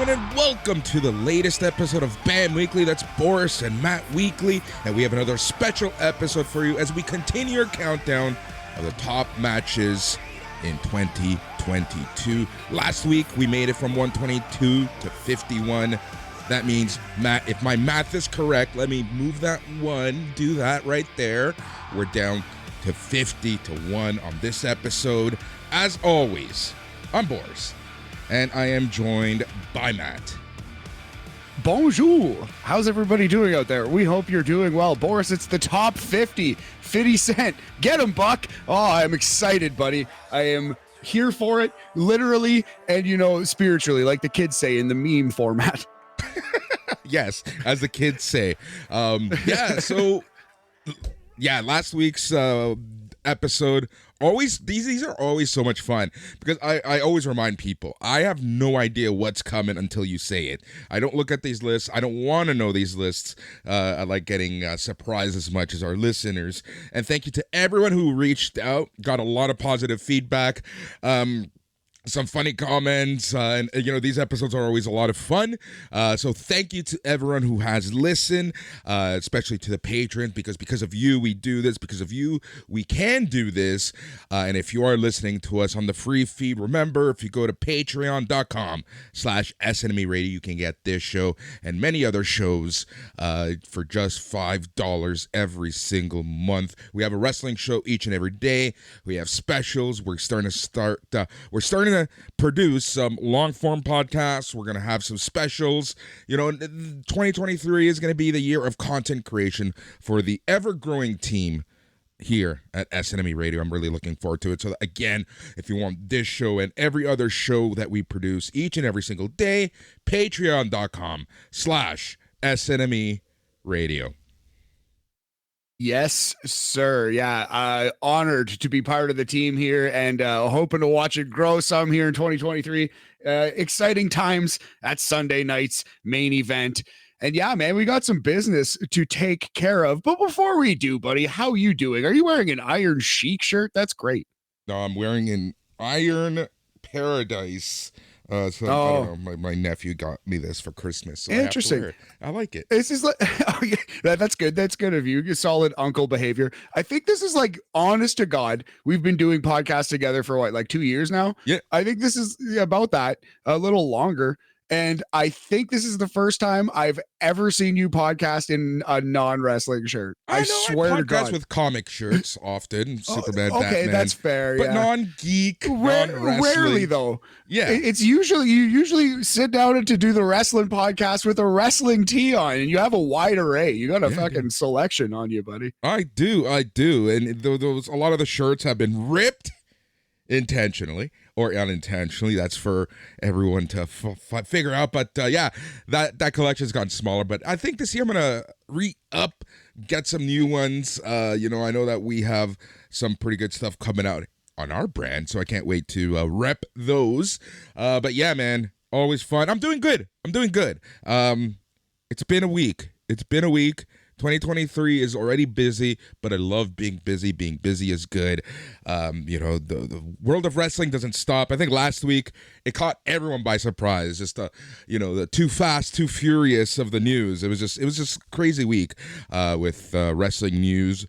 gentlemen, and welcome to the latest episode of BAM Weekly. That's Boris and Matt Weekly, and we have another special episode for you as we continue our countdown of the top matches in 2022. Last week, we made it from 122 to 51. That means, Matt, if my math is correct, let me move that one, do that right there. We're down to 50 to 1 on this episode. As always, I'm Boris, and I am joined by Matt. Bonjour. How's everybody doing out there? We hope you're doing well. Boris, it's the top 50. 50 Cent. Get him, Buck. Oh, I'm excited, buddy. I am here for it, literally and, spiritually, like the kids say in the meme format. Yes, as the kids say. Last week's episode, these are always so much fun because I always remind people, I have no idea what's coming until you say it. I don't look at these lists. I don't want to know these lists. I like getting surprised as much as our listeners. And thank you to everyone who reached out, got a lot of positive feedback. Some funny comments, and these episodes are always a lot of fun. So thank you to everyone who has listened, especially to the patrons, because of you we do this, because of you we can do this. And if you are listening to us on the free feed, remember, if you go to patreon.com/SNME Radio, you can get this show and many other shows for just $5 every single month. We have a wrestling show each and every day. We have specials. We're starting to produce some long-form podcasts. We're going to have some specials. 2023 is going to be the year of content creation for the ever-growing team here at SNME Radio. I'm really looking forward to it. So again, if you want this show and every other show that we produce each and every single day, patreon.com/SNME Radio. Yes, sir. Yeah, honored to be part of the team here and hoping to watch it grow some here in 2023. Exciting times at Sunday night's main event. And yeah, man, we got some business to take care of. But before we do, buddy, how you doing? Are you wearing an Iron Chic shirt? That's great. No, I'm wearing an Iron Paradise. I don't know. My nephew got me this for Christmas. So interesting. I like it. This is like, that's good. That's good of you. Solid uncle behavior. I think this is like, honest to God, we've been doing podcasts together for like 2 years now. Yeah. I think this is about that, a little longer. And I think this is the first time I've ever seen you podcast in a non-wrestling shirt. I swear to God. With comic shirts often, Superman, okay, Batman. that's fair. But non-geek, non-wrestling. Rarely though. Yeah, it's usually you usually sit down to do the wrestling podcast with a wrestling tee on, and you have a wide array. You got a fucking selection on you, buddy. I do, and those a lot of the shirts have been ripped intentionally or unintentionally. That's for everyone to figure out. But that collection's gotten smaller. But I think this year I'm gonna re-up, get some new ones. I know that we have some pretty good stuff coming out on our brand, so I can't wait to rep those. But yeah, man, always fun. I'm doing good. It's been a week. 2023 is already busy, but I love being busy. Being busy is good. The world of wrestling doesn't stop. I think last week it caught everyone by surprise. Just the too fast, too furious of the news. It was just crazy week with wrestling news.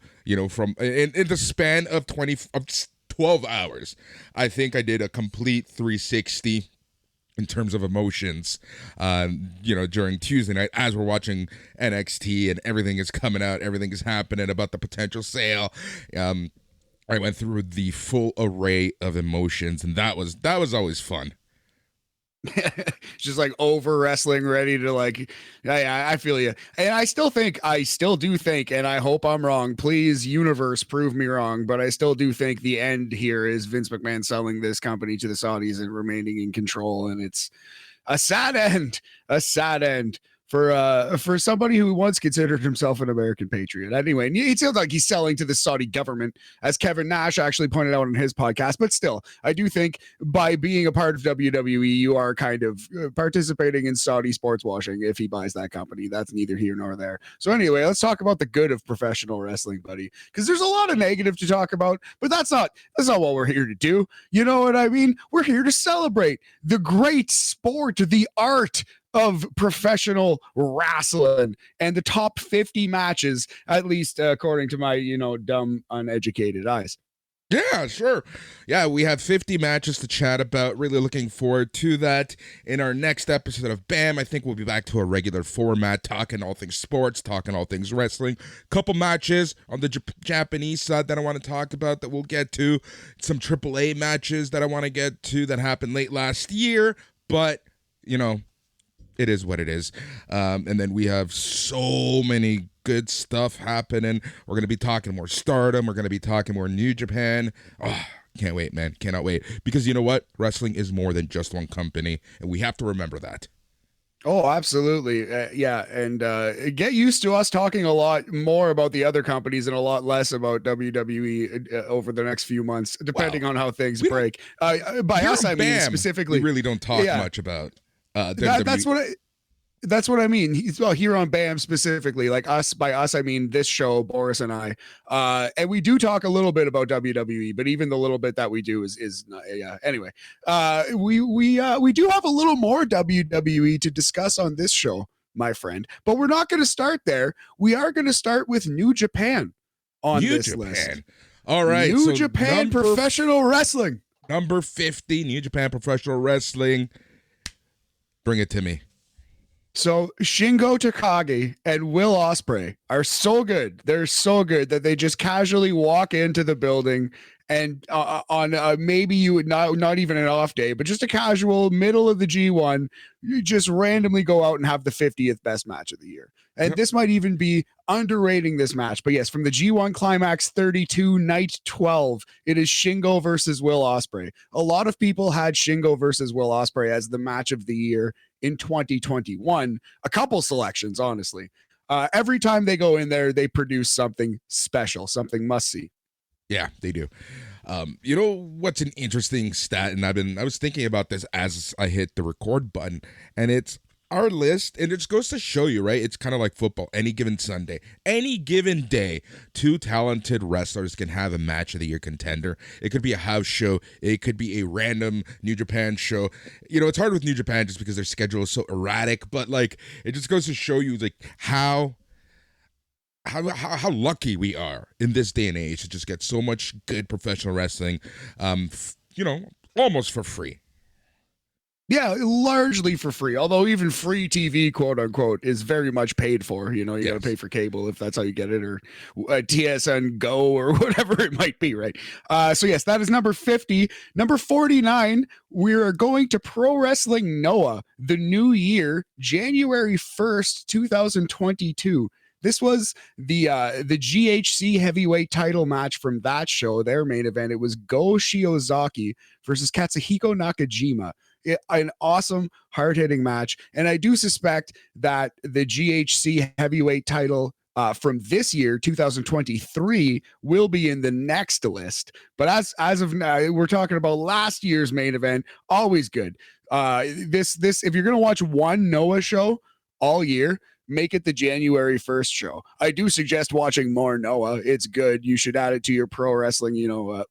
From in the span of 12 hours, I think I did a complete 360 in terms of emotions, during Tuesday night as we're watching NXT and everything is coming out, everything is happening about the potential sale. I went through the full array of emotions, and that was always fun. Just like over wrestling, ready to I feel you. And I still do think, and I hope I'm wrong, please universe prove me wrong, but I still do think the end here is Vince McMahon selling this company to the Saudis and remaining in control. And it's a sad end for somebody who once considered himself an American patriot. Anyway, and it sounds like he's selling to the Saudi government, as Kevin Nash actually pointed out in his podcast. But still, I do think by being a part of WWE, you are kind of participating in Saudi sports washing if he buys that company. That's neither here nor there. So anyway, let's talk about the good of professional wrestling, buddy, because there's a lot of negative to talk about, but that's not what we're here to do. You know what I mean? We're here to celebrate the great sport, the art of professional wrestling, and the top 50 matches, at least according to my, dumb, uneducated eyes. Yeah, sure. Yeah, we have 50 matches to chat about. Really looking forward to that. In our next episode of BAM, I think we'll be back to a regular format, talking all things sports, talking all things wrestling. Couple matches on the Japanese side that I want to talk about that we'll get to. Some AAA matches that I want to get to that happened late last year, but, it is what it is. And then we have so many good stuff happening. We're going to be talking more Stardom. We're going to be talking more New Japan. Oh, can't wait, man. Cannot wait. Because you know what? Wrestling is more than just one company, and we have to remember that. Oh, absolutely. Yeah. And get used to us talking a lot more about the other companies and a lot less about WWE over the next few months, depending on how things break. By us, I mean specifically. We really don't talk much about that's what I mean. Here on BAM specifically, like us, by us I mean this show, Boris and I, and we do talk a little bit about WWE, but even the little bit that we do is not, anyway, we do have a little more WWE to discuss on this show, my friend, but we're not going to start there. We are going to start with New Japan on this list. All right, New Japan Professional Wrestling, number 50, New Japan Professional Wrestling. Bring it to me. So Shingo Takagi and Will Ospreay are so good. They're so good that they just casually walk into the building and on maybe you would not even an off day, but just a casual middle of the G1, you just randomly go out and have the 50th best match of the year. And this might even be underrating this match. But yes, from the G1 Climax 32, Night 12, it is Shingo versus Will Ospreay. A lot of people had Shingo versus Will Ospreay as the match of the year in 2021. A couple selections, honestly. Every time they go in there, they produce something special, something must-see. Yeah, they do. You know what's an interesting stat, and I was thinking about this as I hit the record button, and it's our list, and it just goes to show you, right? It's kind of like football. Any given Sunday, any given day, two talented wrestlers can have a match of the year contender. It could be a house show. It could be a random New Japan show. It's hard with New Japan just because their schedule is so erratic, but like it just goes to show you like how lucky we are in this day and age to just get so much good professional wrestling, almost for free. Yeah, largely for free. Although even free TV, quote unquote, is very much paid for. You got to pay for cable if that's how you get it, or TSN Go or whatever it might be, right? So yes, that is number 50. Number 49, we are going to Pro Wrestling Noah, the new year, January 1st, 2022. This was the GHC heavyweight title match from that show, their main event. It was Go Shiozaki versus Katsuhiko Nakajima. An awesome, hard-hitting match. And I do suspect that the GHC heavyweight title from this year, 2023, will be in the next list. But as of now, we're talking about last year's main event. Always good. This if you're going to watch one Noah show all year, make it the January 1st show. I do suggest watching more Noah. It's good. You should add it to your pro wrestling,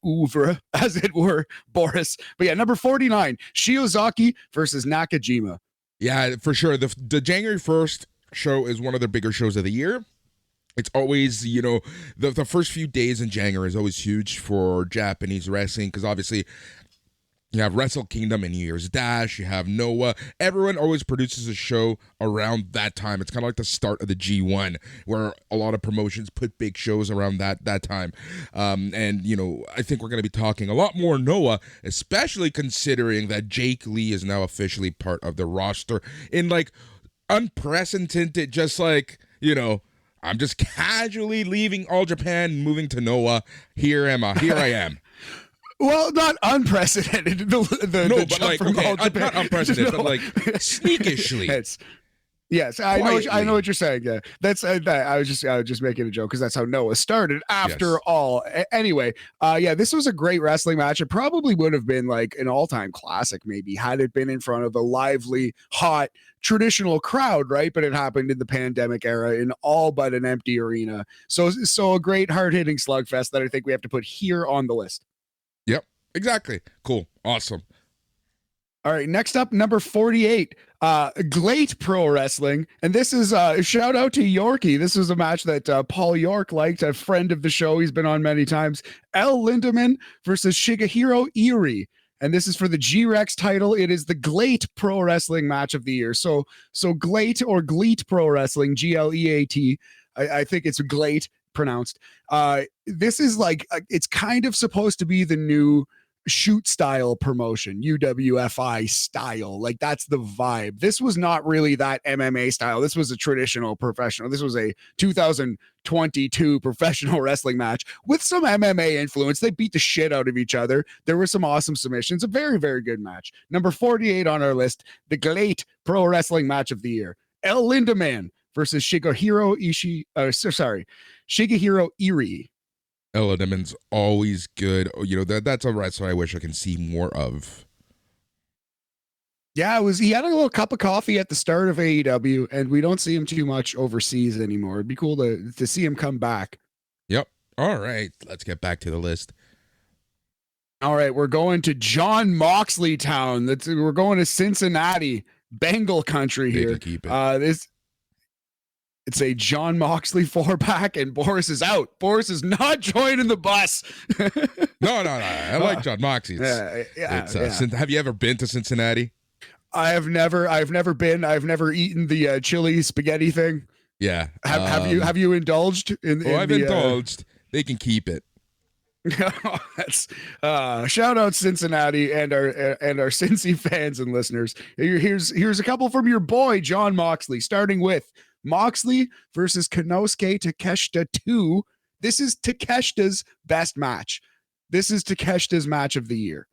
oeuvre, as it were, Boris. But yeah, number 49, Shiozaki versus Nakajima. Yeah, for sure. The January 1st show is one of the bigger shows of the year. It's always, the first few days in January is always huge for Japanese wrestling because obviously you have Wrestle Kingdom and New Year's Dash. You have Noah. Everyone always produces a show around that time. It's kind of like the start of the G1, where a lot of promotions put big shows around that time. And I think we're going to be talking a lot more Noah, especially considering that Jake Lee is now officially part of the roster in like unprecedented, just like, I'm just casually leaving All Japan, moving to Noah. Here I am. Well, not unprecedented. Not unprecedented, but like sneakishly. Yes, I know what you're saying. Yeah, that's I was just making a joke because that's how Noah started. After all, anyway, yeah, this was a great wrestling match. It probably would have been like an all-time classic, maybe, had it been in front of a lively, hot, traditional crowd, right? But it happened in the pandemic era in all but an empty arena. So a great, hard-hitting slugfest that I think we have to put here on the list. Yep, exactly. Cool, awesome. All right, next up, number 48, Glate Pro Wrestling. And this is a shout out to Yorkie. This was a match that Paul York liked, a friend of the show. He's been on many times. El Lindemann versus Shigehiro Irie. And this is for the G-Rex title. It is the Glate Pro Wrestling match of the year. So Glate or Gleat Pro Wrestling, Gleat. I think it's Glate pronounced. This is like, it's kind of supposed to be the new shoot style promotion, UWFI style. Like that's the vibe. This was not really that MMA style. This was a traditional professional. This was a 2022 professional wrestling match with some MMA influence. They beat the shit out of each other. There were some awesome submissions. A very, very good match. Number 48 on our list, the Glate Pro Wrestling match of the year. El Lindemann versus Shigehiro Irie. El Lindemann's always good. You know, that's a wrestler I wish I can see more of. Yeah, he had a little cup of coffee at the start of AEW, and we don't see him too much overseas anymore. It'd be cool to see him come back. Yep. All right, let's get back to the list. All right, we're going to John Moxley town. We're going to Cincinnati, Bengal country here. Keep it. It's a John Moxley 4-pack, and Boris is out. Boris is not joining the bus. No. I like John Moxley. Have you ever been to Cincinnati? I've never been. I've never eaten the chili spaghetti thing. Yeah. Have you indulged in? I've indulged. They can keep it. That's shout out Cincinnati and our Cincy fans and listeners. Here's a couple from your boy John Moxley, starting with Moxley versus Konosuke Takeshita 2. This is Takeshita's best match. This is Takeshita's match of the year.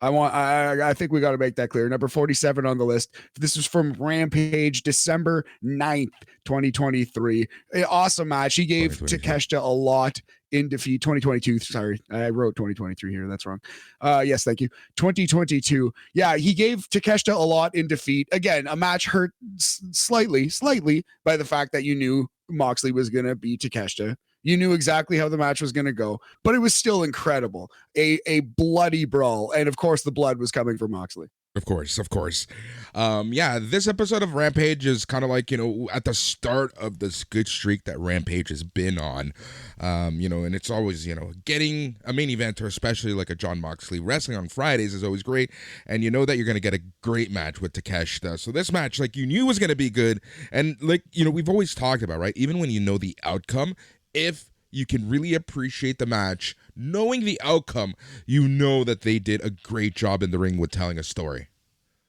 I think we got to make that clear. Number 47 on the list. This is from Rampage, December 9th, 2023. Awesome match. He gave Takeshita a lot in defeat. 2022. Sorry, I wrote 2023 here. That's wrong. Yes, thank you. 2022. Yeah, he gave Takeshita a lot in defeat. Again, a match hurt slightly by the fact that you knew Moxley was going to beat Takeshita. You knew exactly how the match was going to go, but it was still incredible. A bloody brawl. And of course, the blood was coming from Moxley. Of course. Yeah, this episode of Rampage is kind of like, at the start of this good streak that Rampage has been on, and it's always, getting a main eventer, especially like a John Moxley wrestling on Fridays is always great. And you know that you're going to get a great match with Takeshita. So this match, like you knew was going to be good. And like, we've always talked about, right? Even when you know the outcome, if you can really appreciate the match, knowing the outcome, you know that they did a great job in the ring with telling a story.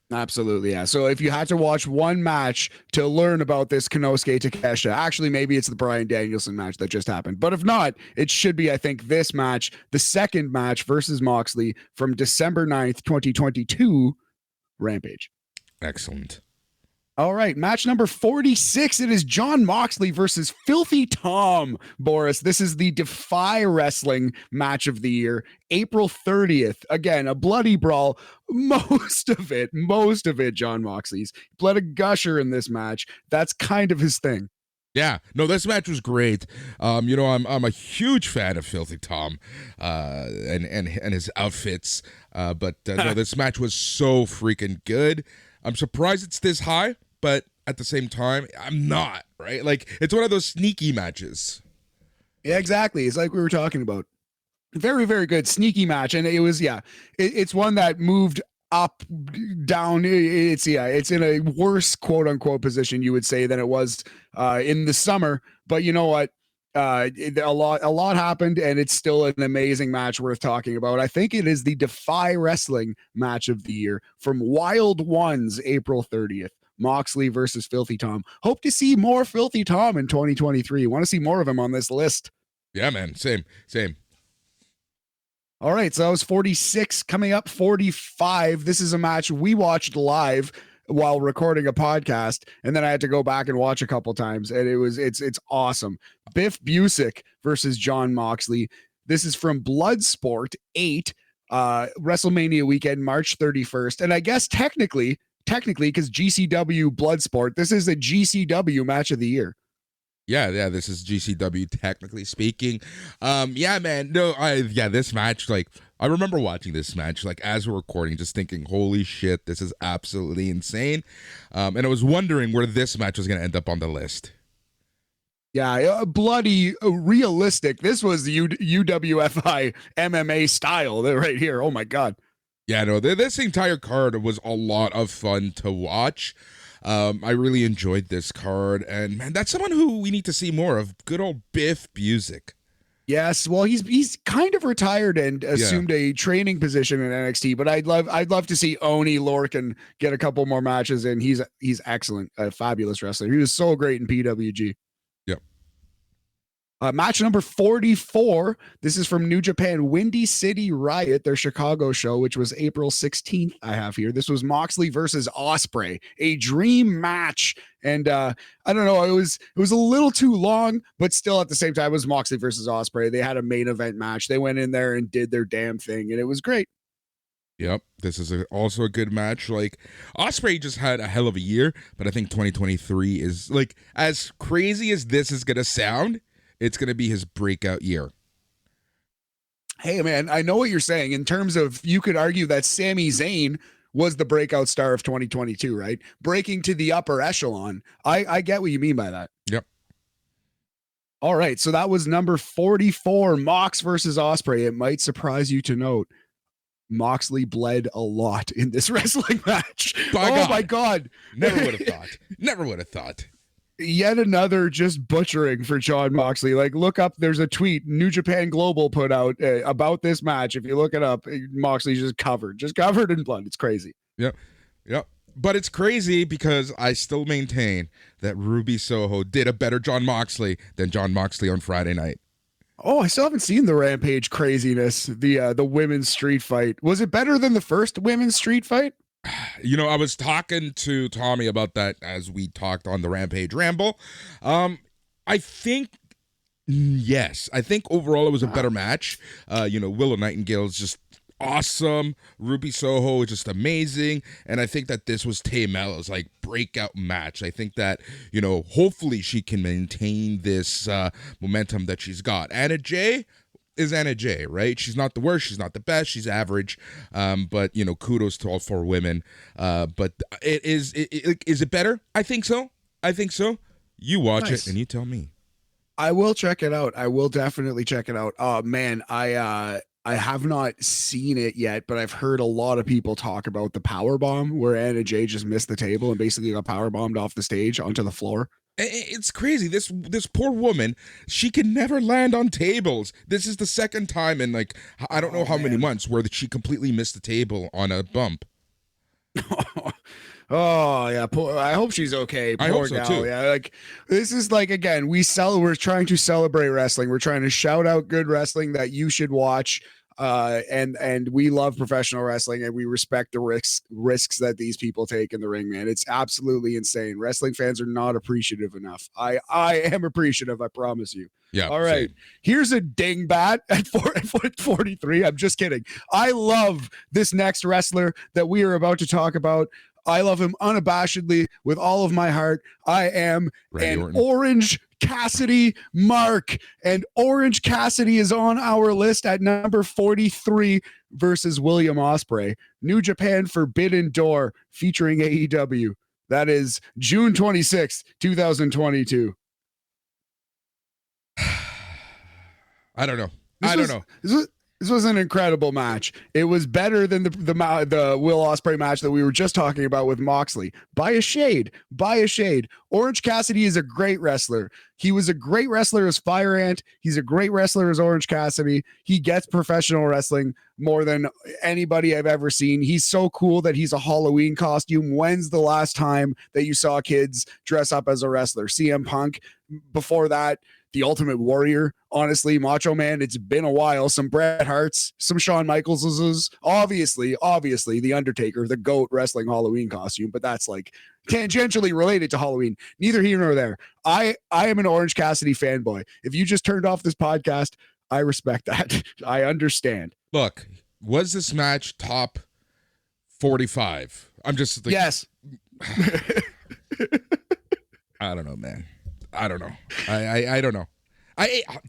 Absolutely, yeah. So if you had to watch one match to learn about this Konosuke Takeshita, actually maybe it's the Bryan Danielson match that just happened. But if not, it should be, I think, this match, the second match versus Moxley from December 9th, 2022, Rampage. Excellent. All right, match number 46. It is John Moxley versus Filthy Tom, Boris. This is the Defy Wrestling match of the year, April 30th. Again, a bloody brawl. Most of it, John Moxley's. Bled a gusher in this match. That's kind of his thing. Yeah, no, this match was great. I'm a huge fan of Filthy Tom, and his outfits. But no, this match was so freaking good. I'm surprised it's this high, but at the same time, I'm not, right? Like, it's one of those sneaky matches. Yeah, exactly. It's like we were talking about. Very, very good sneaky match. And it was, it's one that moved up, down. It's in a worse quote unquote position, you would say, than it was in the summer. But you know what? A lot happened, and it's still an amazing match worth talking about. I think it is the Defy Wrestling match of the year from Wild Ones, April 30th. Moxley versus Filthy Tom. Hope to see more Filthy Tom in 2023. Want to see more of him on this list. Yeah, man. Same. All right, so that was 46. Coming up, 45. This is a match we watched live. while recording a podcast, and then I had to go back and watch a couple times, and it's awesome. Biff Busick versus Jon Moxley. This is from Bloodsport 8, WrestleMania weekend, March 31st. And I guess technically, because GCW Bloodsport, this is a GCW match of the year. Yeah, this is GCW technically speaking. Yeah, man. No, this match, like, I remember watching this match, like, as we're recording, just thinking, holy shit, this is absolutely insane. And I was wondering where this match was going to end up on the list. Yeah, bloody realistic. This was the UWFI MMA style right here. Oh my God. Yeah, no, this entire card was a lot of fun to watch. I really enjoyed this card, and man, that's someone who we need to see more of. Good old Biff Busick. Yes, well, he's kind of retired and assumed a training position in NXT, but I'd love to see Oni Lorcan get a couple more matches, and he's excellent, a fabulous wrestler. He was so great in PWG. Yep. Match number 44. This is from New Japan, Windy City Riot, their Chicago show, which was April 16th. I have here. This was Moxley versus Ospreay, a dream match. And I don't know, it was a little too long, but still at the same time, it was Moxley versus Ospreay. They had a main event match. They went in there and did their damn thing, and it was great. Yep, this is also a good match. Like, Ospreay just had a hell of a year, but I think 2023 is, like, as crazy as this is gonna sound, it's going to be his breakout year. Hey, man, I know what you're saying in terms of, you could argue that Sami Zayn was the breakout star of 2022, right? Breaking to the upper echelon. I get what you mean by that. Yep. All right, so that was number 44, Mox versus Ospreay. It might surprise you to note Moxley bled a lot in this wrestling match. My God. Never would have thought. Yet another just butchering for Jon Moxley. Like, look up, there's a tweet New Japan Global put out about this match. If you look it up, Moxley's just covered in blood. It's crazy. Yep. But it's crazy because I still maintain that Ruby Soho did a better Jon Moxley than Jon Moxley on Friday night. Oh, I still haven't seen the Rampage craziness, the women's street fight. Was it better than the first women's street fight? You know, I was talking to Tommy about that as we talked on the Rampage Ramble. I think, yes. I think overall it was a better match. Willow Nightingale's just awesome. Ruby Soho is just amazing. And I think that this was Tay Mella's, like, breakout match. I think that, hopefully she can maintain this momentum that she's got. Anna Jay is Anna Jay, right? She's not the worst, she's not the best, she's average. But kudos to all four women. But is it better? I think so. You watch it and you tell me. I will check it out. I will definitely check it out. Oh man, I have not seen it yet, but I've heard a lot of people talk about the power bomb where Anna Jay just missed the table and basically got power bombed off the stage onto the floor. It's crazy. This poor woman, she can never land on tables. This is the second time in, like, I don't know how many months where she completely missed the table on a bump. Oh yeah, I hope she's okay. Poor I hope so gal. too. Yeah, like, this is, like, again, we're trying to celebrate wrestling. We're trying to shout out good wrestling that you should watch. And we love professional wrestling, and we respect the risks that these people take in the ring, man. It's absolutely insane. Wrestling fans are not appreciative enough. I am appreciative, I promise you. Yeah. All right. Same. Here's a dingbat at 43. I'm just kidding. I love this next wrestler that we are about to talk about. I love him unabashedly with all of my heart. I am Randy an Orton. Orange Cassidy mark, and Orange Cassidy is on our list at number 43 versus William Ospreay. New Japan Forbidden Door featuring AEW. That is June 26th, 2022. I don't know. This was an incredible match. It was better than the Will Ospreay match that we were just talking about with Moxley. By a shade. Orange Cassidy is a great wrestler. He was a great wrestler as Fire Ant. He's a great wrestler as Orange Cassidy. He gets professional wrestling more than anybody I've ever seen. He's so cool that he's a Halloween costume. When's the last time that you saw kids dress up as a wrestler? CM Punk Before that, the Ultimate Warrior, honestly, Macho Man, it's been a while. Some Bret Harts, some Shawn Michaelses, obviously, the Undertaker, the GOAT wrestling Halloween costume, but that's like tangentially related to Halloween. Neither here nor there. I am an Orange Cassidy fanboy. If you just turned off this podcast, I respect that. I understand. Look, was this match top 45? I'm just like, yes. I don't know, man. I don't know. I don't know.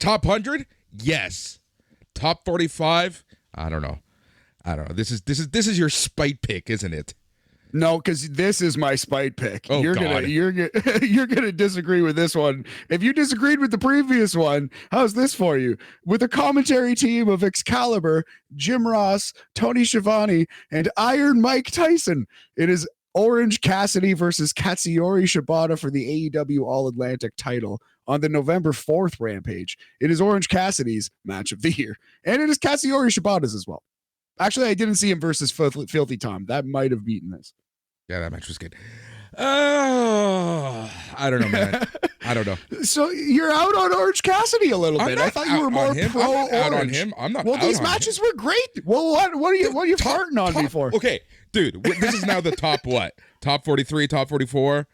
Top 100? Yes. Top 45? I don't know. This is your spite pick, isn't it? No, because this is my spite pick. Oh, you're God. you're gonna disagree with this one. If you disagreed with the previous one, how's this for you? With a commentary team of Excalibur, Jim Ross, Tony Schiavone, and Iron Mike Tyson, it is Orange Cassidy versus Katsuyori Shibata for the AEW All-Atlantic title on the November 4th Rampage. It is Orange Cassidy's match of the year, and it is Katsuyori Shibata's as well. Actually, I didn't see him versus Filthy Tom. That might have beaten this. Yeah, that match was good. I don't know, man. I don't know. So you're out on Orange Cassidy a little bit. I thought you were more pro Orange. Out on him. I'm not. Well, these matches were great. Well, what are you farting on me for? Okay, dude. This is now the top what? Top 43, top 44.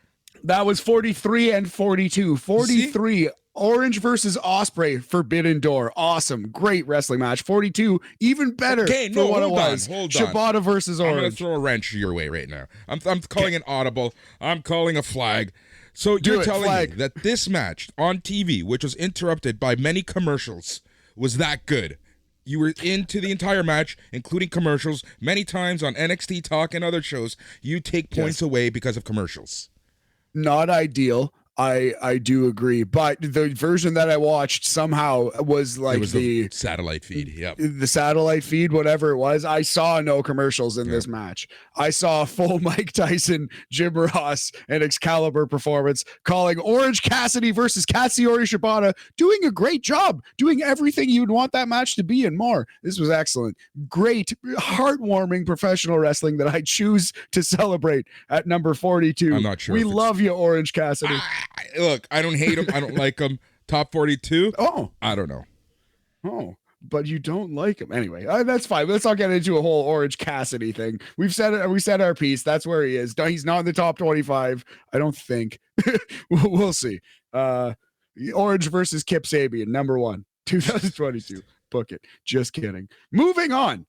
That was 43 and 42. 43. Orange versus Ospreay, Forbidden Door. Awesome. Great wrestling match. 42, even better for what it was. Shibata versus Orange. I'm going to throw a wrench your way right now. I'm calling an audible. I'm calling a flag. So you're telling me that this match on TV, which was interrupted by many commercials, was that good? You were into the entire match, including commercials, many times on NXT Talk and other shows. You take points away because of commercials. Not ideal. I do agree, but the version that I watched somehow was like the satellite feed. Yep. The satellite feed, whatever it was. I saw no commercials in this match. I saw a full Mike Tyson, Jim Ross, and Excalibur performance calling Orange Cassidy versus Katsuyori Shibata, doing a great job, doing everything you'd want that match to be and more. This was excellent. Great, heartwarming professional wrestling that I choose to celebrate at number 42. I'm not sure. We love you, Orange Cassidy. Look, I don't hate him. I don't like him. Top 42? Oh. I don't know. Oh, but you don't like him. Anyway, that's fine. Let's not get into a whole Orange Cassidy thing. We've said it. We said our piece. That's where he is. He's not in the top 25. I don't think. We'll see. Orange versus Kip Sabian, number 1, 2022. Book it. Just kidding. Moving on.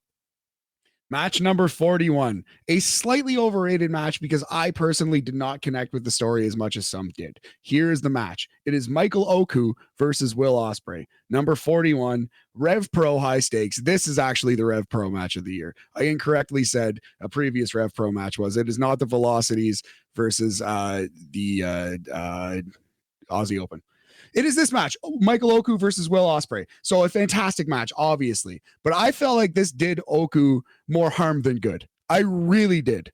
Match number 41, a slightly overrated match because I personally did not connect with the story as much as some did. Here is the match. It is Michael Oku versus Will Ospreay. Number 41, Rev Pro high stakes. This is actually the Rev Pro match of the year. I incorrectly said a previous Rev Pro match was. It is not the Velocities versus the Aussie Open. It is this match, Michael Oku versus Will Ospreay. So a fantastic match, obviously. But I felt like this did Oku more harm than good. I really did.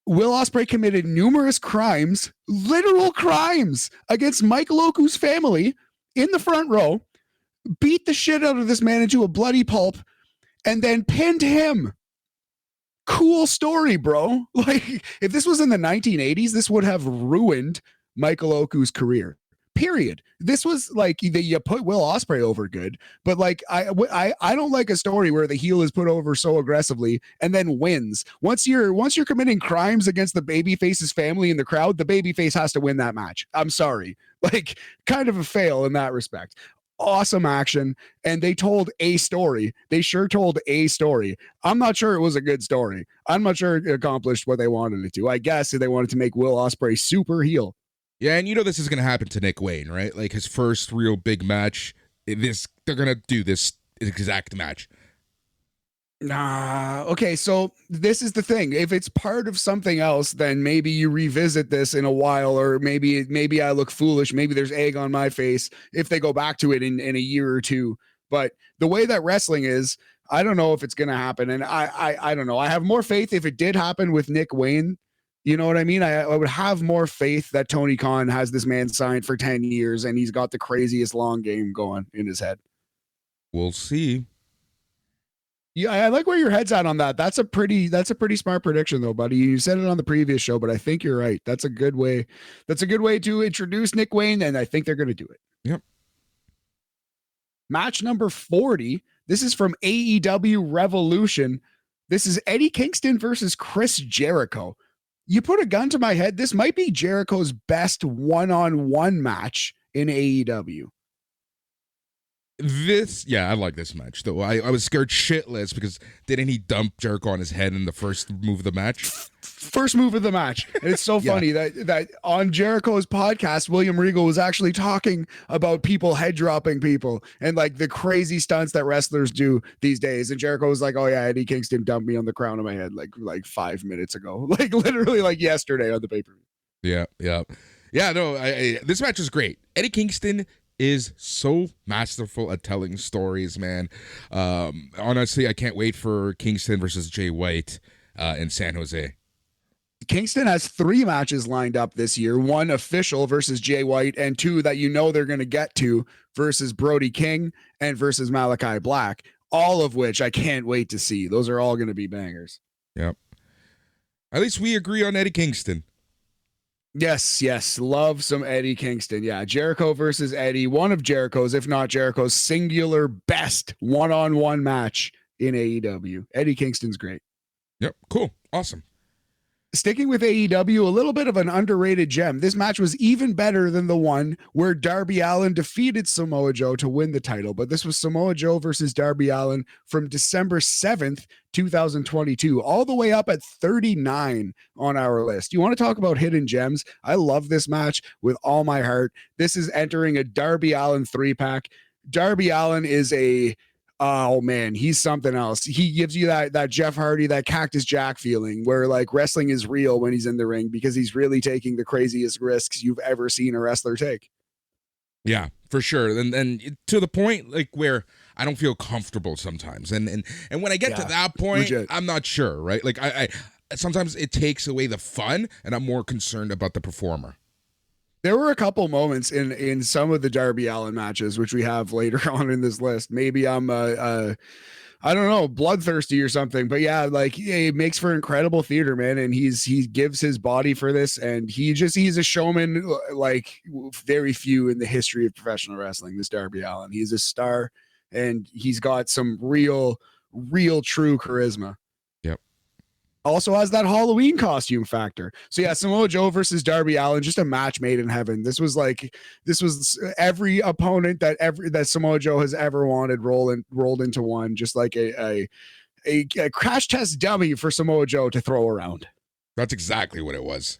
Will Ospreay committed numerous crimes, literal crimes, against Michael Oku's family in the front row, beat the shit out of this man into a bloody pulp, and then pinned him. Cool story, bro. Like, if this was in the 1980s, this would have ruined Michael Oku's career. Period. This was like you put Will Ospreay over good, but like I don't like a story where the heel is put over so aggressively and then wins. Once you're committing crimes against the babyface's family in the crowd, the babyface has to win that match. I'm sorry, like kind of a fail in that respect. Awesome action, and they told a story. They sure told a story. I'm not sure it was a good story. I'm not sure it accomplished what they wanted it to. I guess they wanted to make Will Ospreay super heel. Yeah, and you know this is going to happen to Nick Wayne, right? Like his first real big match. They're going to do this exact match. Nah. Okay, so this is the thing. If it's part of something else, then maybe you revisit this in a while, or maybe I look foolish. Maybe there's egg on my face if they go back to it in a year or two. But the way that wrestling is, I don't know if it's going to happen. And I don't know. I have more faith if it did happen with Nick Wayne. You know what I mean? I would have more faith that Tony Khan has this man signed for 10 years and he's got the craziest long game going in his head. We'll see. Yeah, I like where your head's at on that. That's a pretty smart prediction though, buddy. You said it on the previous show, but I think you're right. That's a good way. That's a good way to introduce Nick Wayne, and I think they're going to do it. Yep. Match number 40. This is from AEW Revolution. This is Eddie Kingston versus Chris Jericho. You put a gun to my head. This might be Jericho's best one-on-one match in AEW. I like this match though. I was scared shitless because didn't he dump Jericho on his head in the first move of the match? First move of the match. And it's so funny that on Jericho's podcast, William Regal was actually talking about people head dropping people and like the crazy stunts that wrestlers do these days. And Jericho was like, "Oh yeah, Eddie Kingston dumped me on the crown of my head like 5 minutes ago, like literally like yesterday on the pay-per-view." Yeah. No, this match is great. Eddie Kingston is so masterful at telling stories, man. Honestly, I can't wait for Kingston versus Jay White in San Jose. Kingston has 3 matches lined up this year, 1 official versus Jay White, and 2 that they're going to get to versus Brody King and versus Malachi Black, all of which I can't wait to see. Those are all going to be bangers. Yep. At least we agree on Eddie Kingston. Yes. Love some Eddie Kingston. Yeah. Jericho versus Eddie, one of Jericho's, if not Jericho's singular best one-on-one match in AEW. Eddie Kingston's great. Yep. Cool. Awesome. Sticking with AEW, a little bit of an underrated gem. This match was even better than the one where Darby Allin defeated Samoa Joe to win the title. But this was Samoa Joe versus Darby Allin from December 7th, 2022, all the way up at 39 on our list. You want to talk about hidden gems? I love this match with all my heart. This is entering a Darby Allin 3-pack. Darby Allin is oh man, he's something else. He gives you that Jeff Hardy, that Cactus Jack feeling where like wrestling is real when he's in the ring because he's really taking the craziest risks you've ever seen a wrestler take. Yeah, for sure. And to the point like where I don't feel comfortable sometimes. And when I get to that point, legit. I'm not sure, right? Like I sometimes it takes away the fun and I'm more concerned about the performer. There were a couple moments in some of the Darby Allin matches, which we have later on in this list. Maybe I'm I don't know, bloodthirsty or something, but yeah, like it makes for incredible theater, man. And he gives his body for this, and he's a showman like very few in the history of professional wrestling. This Darby Allin, he's a star, and he's got some real true charisma. Also has that Halloween costume factor. So yeah, Samoa Joe versus Darby Allin, just a match made in heaven. This was every opponent that Samoa Joe has ever wanted rolled into one, just like a crash test dummy for Samoa Joe to throw around. That's exactly what it was.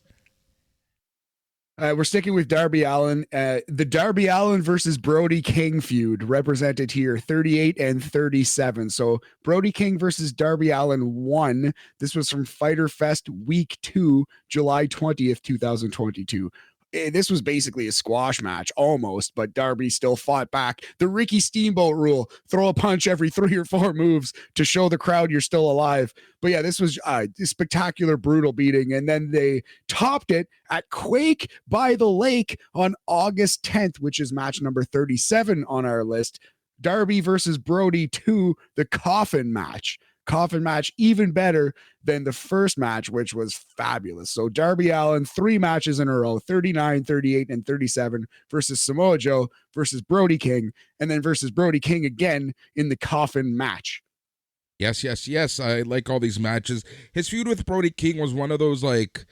We're sticking with Darby Allin. The Darby Allin versus Brody King feud represented here, 38 and 37. So Brody King versus Darby Allin 1. This was from Fyter Fest Week 2, July 20th, 2022. This was basically a squash match almost, but Darby still fought back. The Ricky Steamboat rule, throw a punch every 3 or 4 moves to show the crowd you're still alive. But yeah, this was a spectacular, brutal beating. And then they topped it at Quake by the Lake on August 10th, which is match number 37 on our list. Darby versus Brody 2, the coffin match. Coffin match even better than the first match, which was fabulous. So Darby Allin, 3 matches in a row, 39, 38, and 37 versus Samoa Joe versus Brody King, and then versus Brody King again in the coffin match. Yes. I like all these matches. His feud with Brody King was one of those like,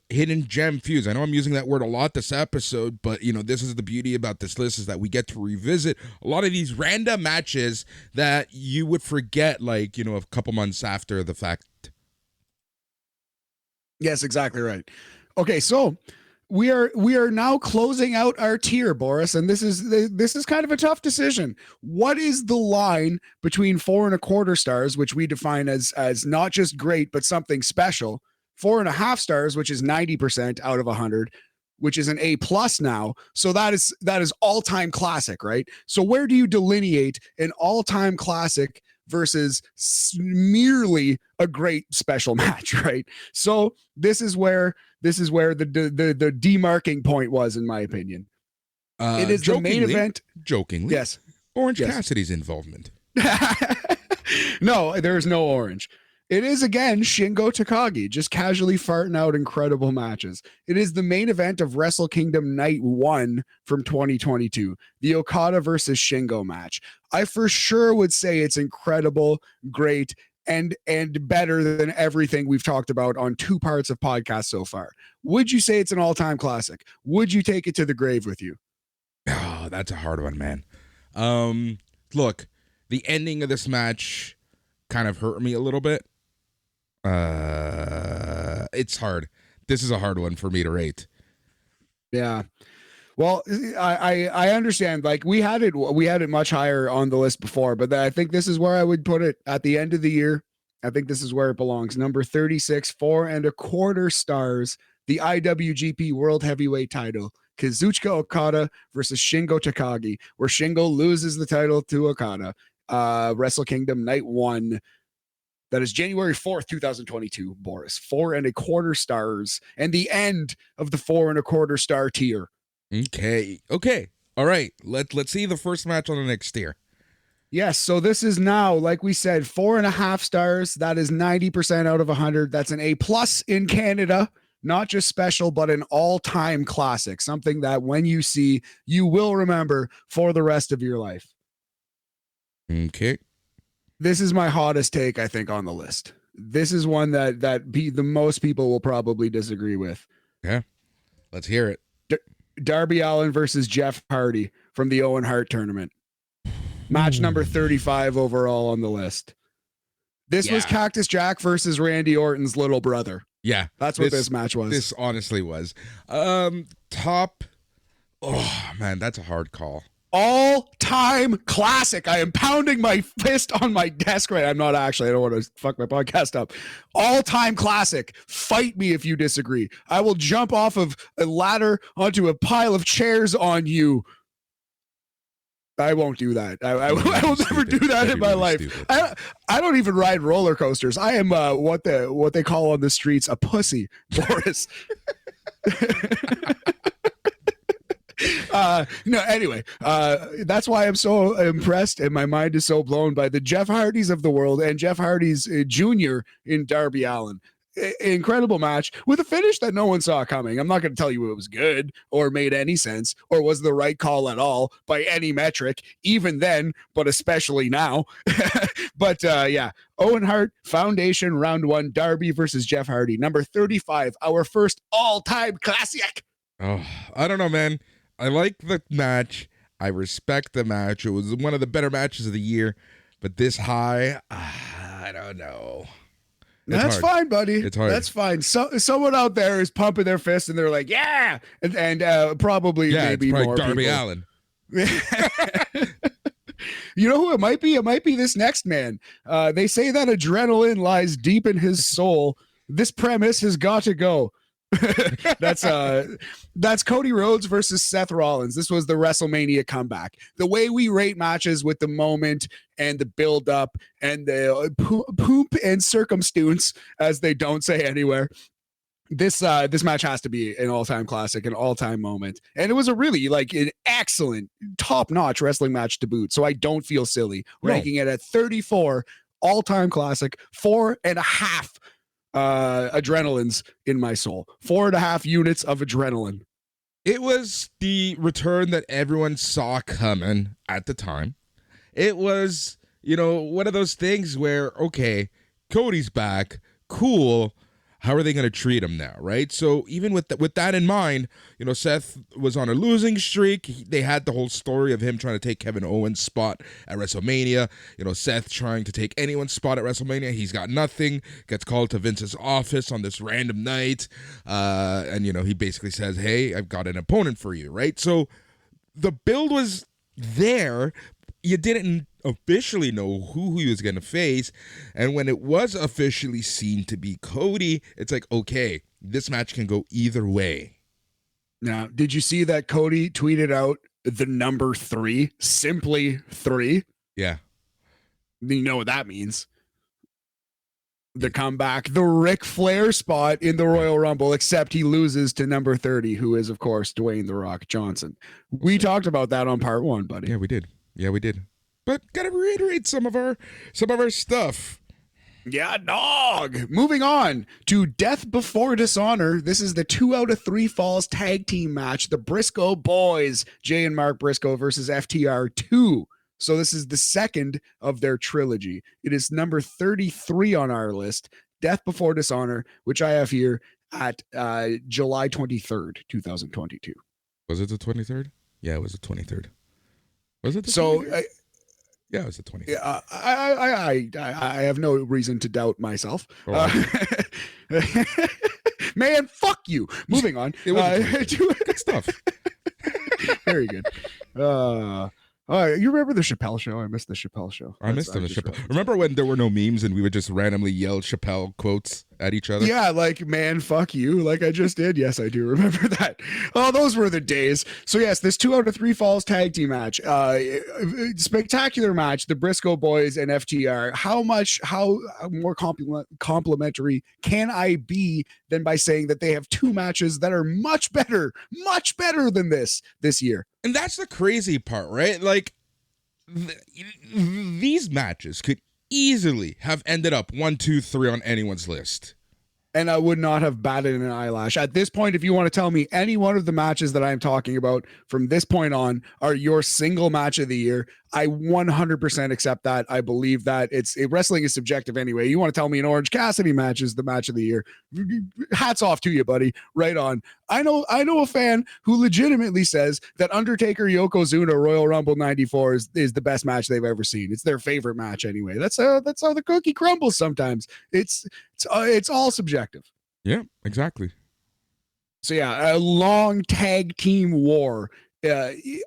hidden gem feuds. I know I'm using that word a lot this episode, but this is the beauty about this list is that we get to revisit a lot of these random matches that you would forget, like, a couple months after the fact. Yes, exactly right. Okay, so we are now closing out our tier, Boris, and this is kind of a tough decision. What is the line between 4.25 stars, which we define as not just great but something special, 4.5 stars, which is 90% out of 100, which is an A+ now. So that is all-time classic, right? So where do you delineate an all-time classic versus merely a great special match, right? So this is where the demarking point was, in my opinion. It is the main event. Jokingly, yes, Orange Cassidy's involvement. No, there's no orange. It is again Shingo Takagi, just casually farting out incredible matches. It is the main event of Wrestle Kingdom Night 1 from 2022, the Okada versus Shingo match. I for sure would say it's incredible, great, and better than everything we've talked about on 2 parts of podcast so far. Would you say it's an all-time classic? Would you take it to the grave with you? Oh, that's a hard one, man. Look, the ending of this match kind of hurt me a little bit. It's hard. This is a hard one for me to rate. Yeah. Well, I understand. Like we had it much higher on the list before, but I think this is where I would put it at the end of the year. I think this is where it belongs. Number 36, 4.25 stars, the IWGP World Heavyweight title, Kazuchika Okada versus Shingo Takagi, where Shingo loses the title to Okada. Wrestle Kingdom Night 1. That is January 4th, 2022, Boris. 4.25 stars, and the end of the 4.25 star tier. Okay. All right. Let's see the first match on the next tier. Yes, so this is now, like we said, 4.5 stars. That is 90% out of 100. That's an A+ in Canada. Not just special, but an all-time classic. Something that when you see, you will remember for the rest of your life. Okay. This is my hottest take, I think, on the list. This is one that the most people will probably disagree with. Yeah. Let's hear it. Darby Allin versus Jeff Hardy from the Owen Hart tournament. Match number 35 overall on the list. This was Cactus Jack versus Randy Orton's little brother. Yeah. That's what this match was. This honestly was. Top. Oh, man, that's a hard call. All-time classic. I am pounding my fist on my desk right. I'm not actually. I don't want to fuck my podcast up. All-time classic. Fight me if you disagree. I will jump off of a ladder onto a pile of chairs on you. I won't do that. I will never do that in my life. I don't even ride roller coasters. I am what they call on the streets a pussy, Boris. Anyway, that's why I'm so impressed and my mind is so blown by the Jeff Hardys of the world and Jeff Hardy's Jr. in Darby Allin. Incredible match with a finish that no one saw coming. I'm not going to tell you it was good or made any sense or was the right call at all by any metric, even then, but especially now. But Owen Hart Foundation round 1, Darby versus Jeff Hardy, number 35, our first all-time classic. Oh, I don't know, man. I like the match. I respect the match. It was one of the better matches of the year, but this high, I don't know. That's fine, buddy. It's hard. That's fine. So someone out there is pumping their fist and they're like, yeah, and probably maybe it's more Darby people. Allin. You know who it might be? It might be this next man. They say that adrenaline lies deep in his soul. This premise has got to go. That's Cody Rhodes versus Seth Rollins. This was the WrestleMania comeback. The way we rate matches with the moment and the build up and the poop and circumstance, as they don't say anywhere. This match has to be an all-time classic, an all-time moment. And it was a really an excellent, top-notch wrestling match to boot. So I don't feel silly ranking it at 34, all-time classic, 4.5 adrenalines in my soul. 4.5 units of adrenaline. It was the return that everyone saw coming at the time. It was, one of those things where, okay, Cody's back, cool. How are they going to treat him now, right? So even with that in mind, Seth was on a losing streak. They had the whole story of him trying to take Kevin Owens' spot at WrestleMania. Seth trying to take anyone's spot at WrestleMania. He's got nothing. Gets called to Vince's office on this random night. And he basically says, hey, I've got an opponent for you, right? So the build was there. You didn't officially know who he was going to face. And when it was officially seen to be Cody, it's like, okay, this match can go either way. Now, did you see that Cody tweeted out the number 3, simply 3? Yeah. You know what that means. The comeback, the Ric Flair spot in the Royal Rumble, except he loses to number 30, who is, of course, Dwayne "The Rock" Johnson. We talked about that on part 1, buddy. Yeah, we did. but gotta reiterate some of our stuff. Yeah, dog. Moving on to Death Before Dishonor. This is the 2 out of 3 falls tag team match. The Briscoe Boys, Jay and Mark Briscoe versus FTR 2. So this is the second of their trilogy. It is number 33 on our list. Death Before Dishonor, which I have here at July 23rd, 2022. Was it the 23rd? Yeah, it was the 23rd. Was it the 23rd? So yeah, it was the 23rd. Yeah, I have no reason to doubt myself. Man, fuck you. Moving on. It was good stuff. Very good. You remember the Chappelle Show? I missed the Chappelle Show. I missed the Chappelle. Remember when there were no memes and we would just randomly yell Chappelle quotes at each other? Yeah, like, man, fuck you, like I just did. Yes, I do remember that. Oh, those were the days. So yes, this 2 out of 3 falls tag team match, spectacular match. The Briscoe Boys and FTR. How more complimentary can I be than by saying that they have 2 matches that are much better than this year? And that's the crazy part, right? Like, these matches could easily have ended up 1, 2, 3 on anyone's list. And I would not have batted an eyelash. At this point, if you want to tell me any one of the matches that I'm talking about from this point on are your single match of the year, I 100% accept that. I believe that wrestling is subjective anyway. You want to tell me an Orange Cassidy match is the match of the year? Hats off to you, buddy. Right on. I know a fan who legitimately says that Undertaker Yokozuna Royal Rumble 94 is the best match they've ever seen. It's their favorite match anyway. That's how the cookie crumbles sometimes. It's all subjective. Yeah, exactly. So yeah, a long tag team war.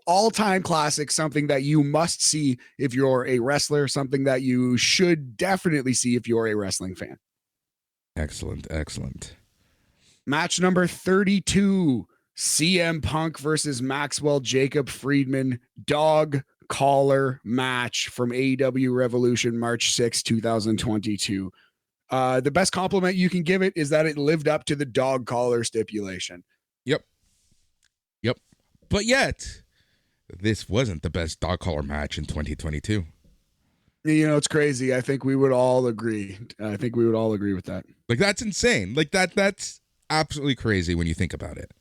All-time classic, something that you must see if you're a wrestler, something that you should definitely see if you're a wrestling fan. Excellent. Match number 32, CM Punk versus Maxwell Jacob Friedman, dog collar match from AEW Revolution, March 6, 2022. The best compliment you can give it is that it lived up to the dog collar stipulation. Yep. But yet, this wasn't the best dog collar match in 2022. You know, it's crazy. I think we would all agree. with that. Like, that's insane. Like, that's absolutely crazy when you think about it.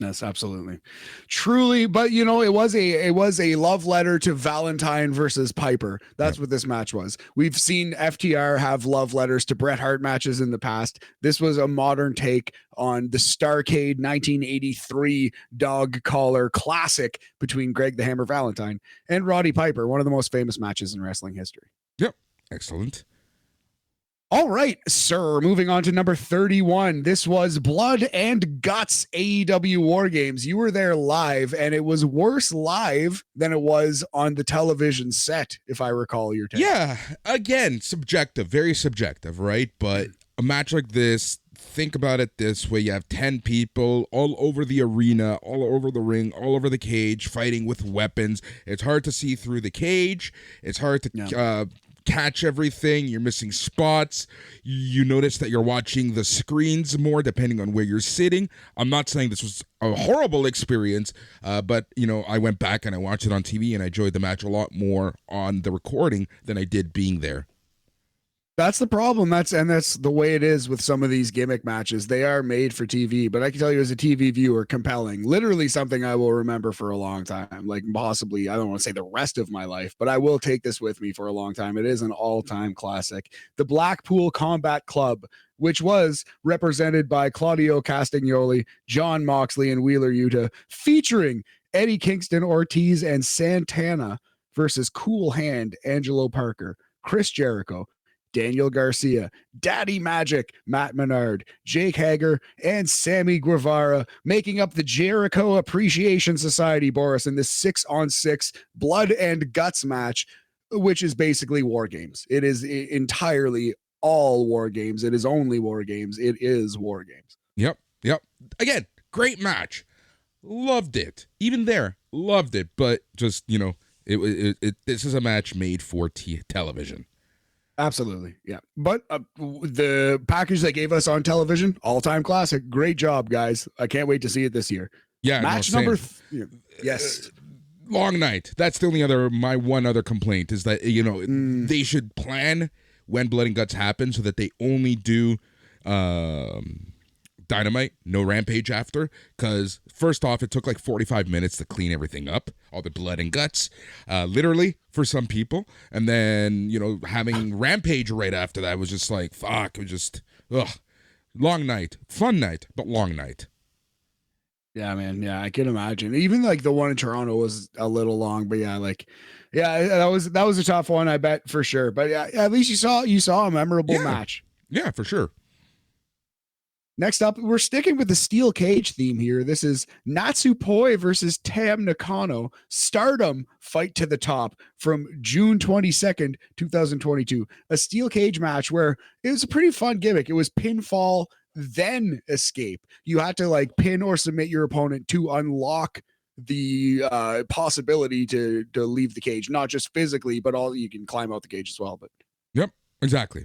Yes, absolutely. Truly, but you know, it was a love letter to Valentine versus Piper. That's what this match was. We've seen FTR have love letters to Bret Hart matches in the past. This was a modern take on the Starrcade 1983 dog collar classic between Greg the Hammer Valentine and Roddy Piper, one of the most famous matches in wrestling history. Yep. Excellent. All right, sir. Moving on to number 31. This was Blood and Guts AEW War Games. You were there live, and it was worse live than it was on the television set, if I recall your take. Yeah, again, subjective, very subjective, right? But a match like this, think about it this way. You have 10 people all over the arena, all over the ring, all over the cage, fighting with weapons. It's hard to see through the cage. It's hard to catch everything. You're missing spots. You notice that you're watching the screens more depending on where you're sitting. I'm not saying this was a horrible experience, but you know, I went back and I watched it on TV and I enjoyed the match a lot more on the recording than I did being there. That's the problem. That's the way it is with some of these gimmick matches. They are made for TV, but I can tell you as a TV viewer, compelling. Literally something I will remember for a long time. Like possibly, I don't want to say the rest of my life, but I will take this with me for a long time. It is an all-time classic. The Blackpool Combat Club, which was represented by Claudio Castagnoli, John Moxley, and Wheeler Yuta, featuring Eddie Kingston, Ortiz, and Santana versus Cool Hand, Angelo Parker, Chris Jericho, Daniel Garcia, Daddy Magic, Matt Menard, Jake Hager, and Sammy Guevara, making up the Jericho Appreciation Society, Boris, in this 6-on-6 blood and guts match, which is basically War Games. It is entirely all War Games. It is only War Games. It is War Games. Yep. Again, great match. Loved it. Even there, loved it. But just, you know, this is a match made for television. Absolutely. Yeah. But the package they gave us on television, all-time classic. Great job, guys. I can't wait to see it this year. Yeah. Match number yes. long night. That's the only my one other complaint is that, they should plan when Blood and Guts happen so that they only do Dynamite, no Rampage after, because first off, it took like 45 minutes to clean everything up, all the blood and guts, literally for some people, and then having Rampage right after that was just like fuck. It was just long night, fun night, but long night. Yeah, man. Yeah, I can imagine. Even like the one in Toronto was a little long, but that was a tough one, I bet for sure. But yeah, at least you saw a memorable match. Yeah, for sure. Next up, we're sticking with the steel cage theme here. This is Natsupoi versus Tam Nakano. Stardom Fight to the Top from June 22nd, 2022. A steel cage match where it was a pretty fun gimmick. It was pinfall, then escape. You had to like pin or submit your opponent to unlock the possibility to leave the cage, not just physically, but you can climb out the cage as well. But yep, exactly.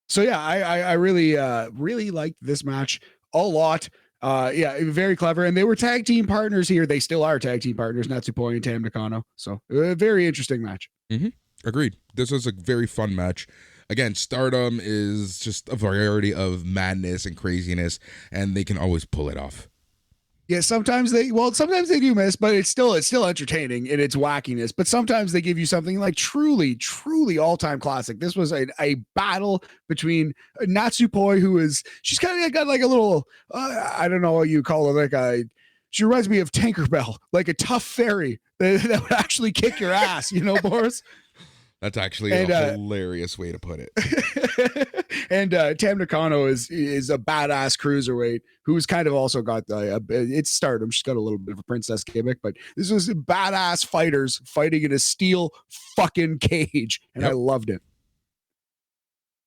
So yeah, I really liked this match a lot. Very clever. And they were tag team partners here. They still are tag team partners, Natsupoi and Tam Nakano. So a very interesting match. Mm-hmm. Agreed. This was a very fun match. Again, Stardom is just a variety of madness and craziness, and they can always pull it off. Yeah, sometimes they do miss, but it's still entertaining in its wackiness. But sometimes they give you something like truly all-time classic. This was a battle between Natsupoi, she's kind of got like a little I don't know what you call her, she reminds me of Tinkerbell, like a tough fairy that would actually kick your ass, Boris. That's actually a hilarious way to put it. And Tam Nakano is a badass cruiserweight who's kind of also got it's Stardom. She's got a little bit of a princess gimmick, but this was badass fighters fighting in a steel fucking cage, and I loved it.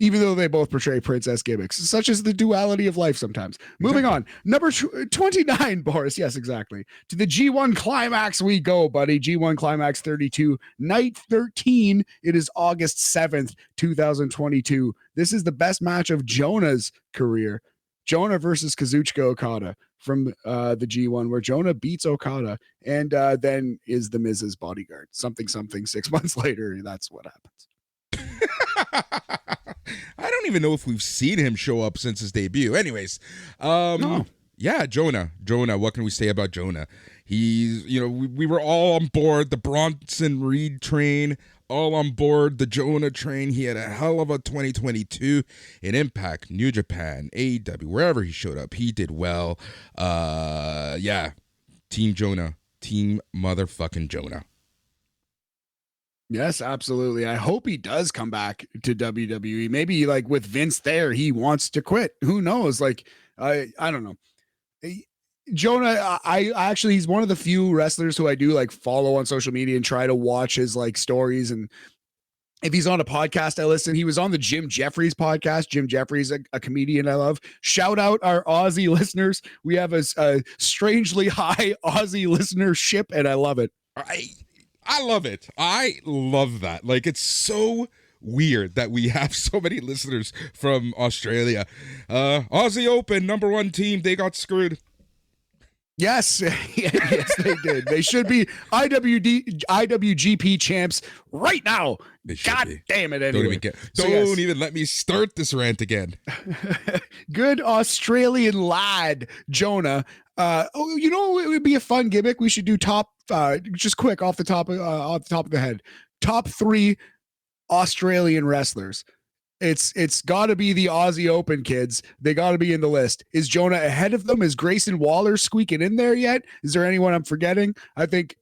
Even though they both portray princess gimmicks, such as the duality of life sometimes. Moving on. Number 29, Boris. Yes, exactly. To the G1 Climax we go, buddy. G1 Climax 32, night 13. It is August 7th, 2022. This is the best match of Jonah's career. Jonah versus Kazuchika Okada from the G1, where Jonah beats Okada and then is the Miz's bodyguard. Something 6 months later, that's what happens. I don't even know if we've seen him show up since his debut. Anyways, no. Yeah, Jonah. What can we say about Jonah? He's, we were all on board the Bronson Reed train, all on board the Jonah train. He had a hell of a 2022 in Impact, New Japan, AEW, wherever he showed up. He did well. Team Jonah. Team motherfucking Jonah. Yes, absolutely. I hope he does come back to WWE. Maybe like with Vince there, he wants to quit. Who knows? Like, I don't know. Jonah, I actually, he's one of the few wrestlers who I do like follow on social media and try to watch his like stories. And if he's on a podcast, I listen. He was on the Jim Jeffries podcast. Jim Jeffries, a comedian I love. Shout out our Aussie listeners. We have a strangely high Aussie listenership, and I love it. I love it. I love that. Like, it's so weird that we have so many listeners from Australia. Aussie Open, number one team, they got screwed. Yes, yes, they did. They should be IWGP champs right now. God damn it! Anyway, don't even let me start this rant again. Good Australian lad, Jonah. It would be a fun gimmick. We should do top. Just quick off the top of the head. Top 3 Australian wrestlers. It's got to be the Aussie Open kids. They got to be in the list. Is Jonah ahead of them? Is Grayson Waller squeaking in there yet? Is there anyone I'm forgetting? I think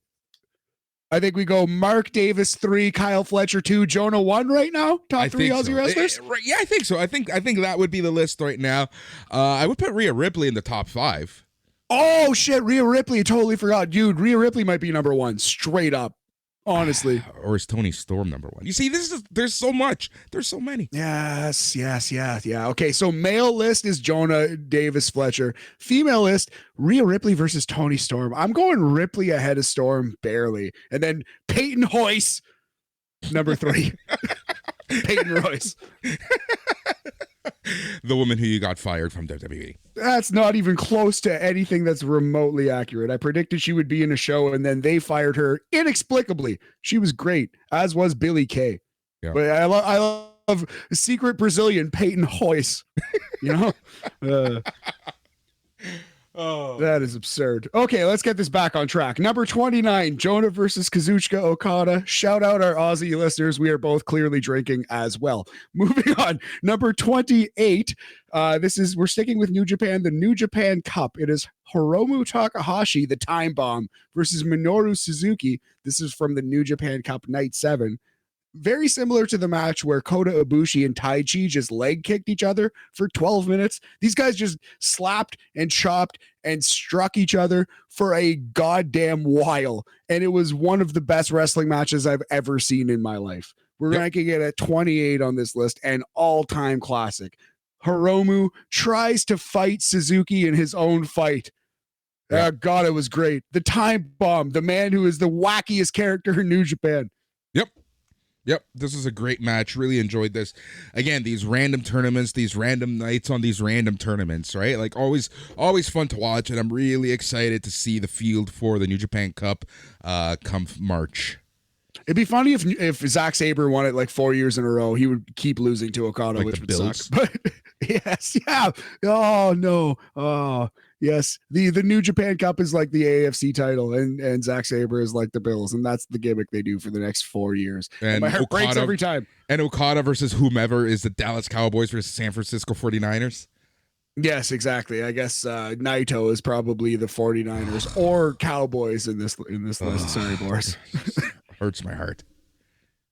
we go Mark Davis 3, Kyle Fletcher 2, Jonah 1 right now. Top 3 Aussie wrestlers. Yeah, I think so. I think that would be the list right now. I would put Rhea Ripley in the top 5. Oh shit, Rhea Ripley, I totally forgot. Dude, Rhea Ripley might be number 1, straight up. Honestly. Or is Tony Storm number 1? You see, there's so much. There's so many. Yes. Yeah. Okay, so male list is Jonah Davis Fletcher. Female list, Rhea Ripley versus Tony Storm. I'm going Ripley ahead of Storm, barely. And then Peyton Royce, number 3. Peyton Royce. The woman who you got fired from WWE. That's not even close to anything that's remotely accurate. I predicted she would be in a show, and then they fired her inexplicably. She was great, as was Billy Kay. Yeah. But I love secret Brazilian Peyton Royce. You know? Oh, that is absurd. Okay, let's get this back on track. Number 29, Jonah versus Kazuchika Okada. Shout out our Aussie listeners. We are both clearly drinking as well. Moving on. Number 28. We're sticking with New Japan, the New Japan Cup. It is Hiromu Takahashi, the Time Bomb, versus Minoru Suzuki. This is from the New Japan Cup Night 7. Very similar to the match where Kota Ibushi and Taichi just leg kicked each other for 12 minutes. These guys just slapped and chopped and struck each other for a goddamn while. And it was one of the best wrestling matches I've ever seen in my life. We're ranking it at 28 on this list, an all-time classic. Hiromu tries to fight Suzuki in his own fight. God, it was great. The Time Bomb, the man who is the wackiest character in New Japan. Yep, this is a great match. Really enjoyed this. Again, these random tournaments, these random nights on these random tournaments, right? Like always fun to watch, and I'm really excited to see the field for the New Japan Cup come March. It'd be funny if Zack Sabre won it like 4 years in a row. He would keep losing to Okada, like which would suck. But yes, yeah. Oh no. Oh yes. The New Japan Cup is like the AFC title, and Zack Sabre is like the Bills, and that's the gimmick they do for the next 4 years. And my heart breaks every time. And Okada versus whomever is the Dallas Cowboys versus San Francisco 49ers. Yes, exactly. I guess Naito is probably the 49ers or Cowboys in this list. Sorry, Boris. Hurts my heart.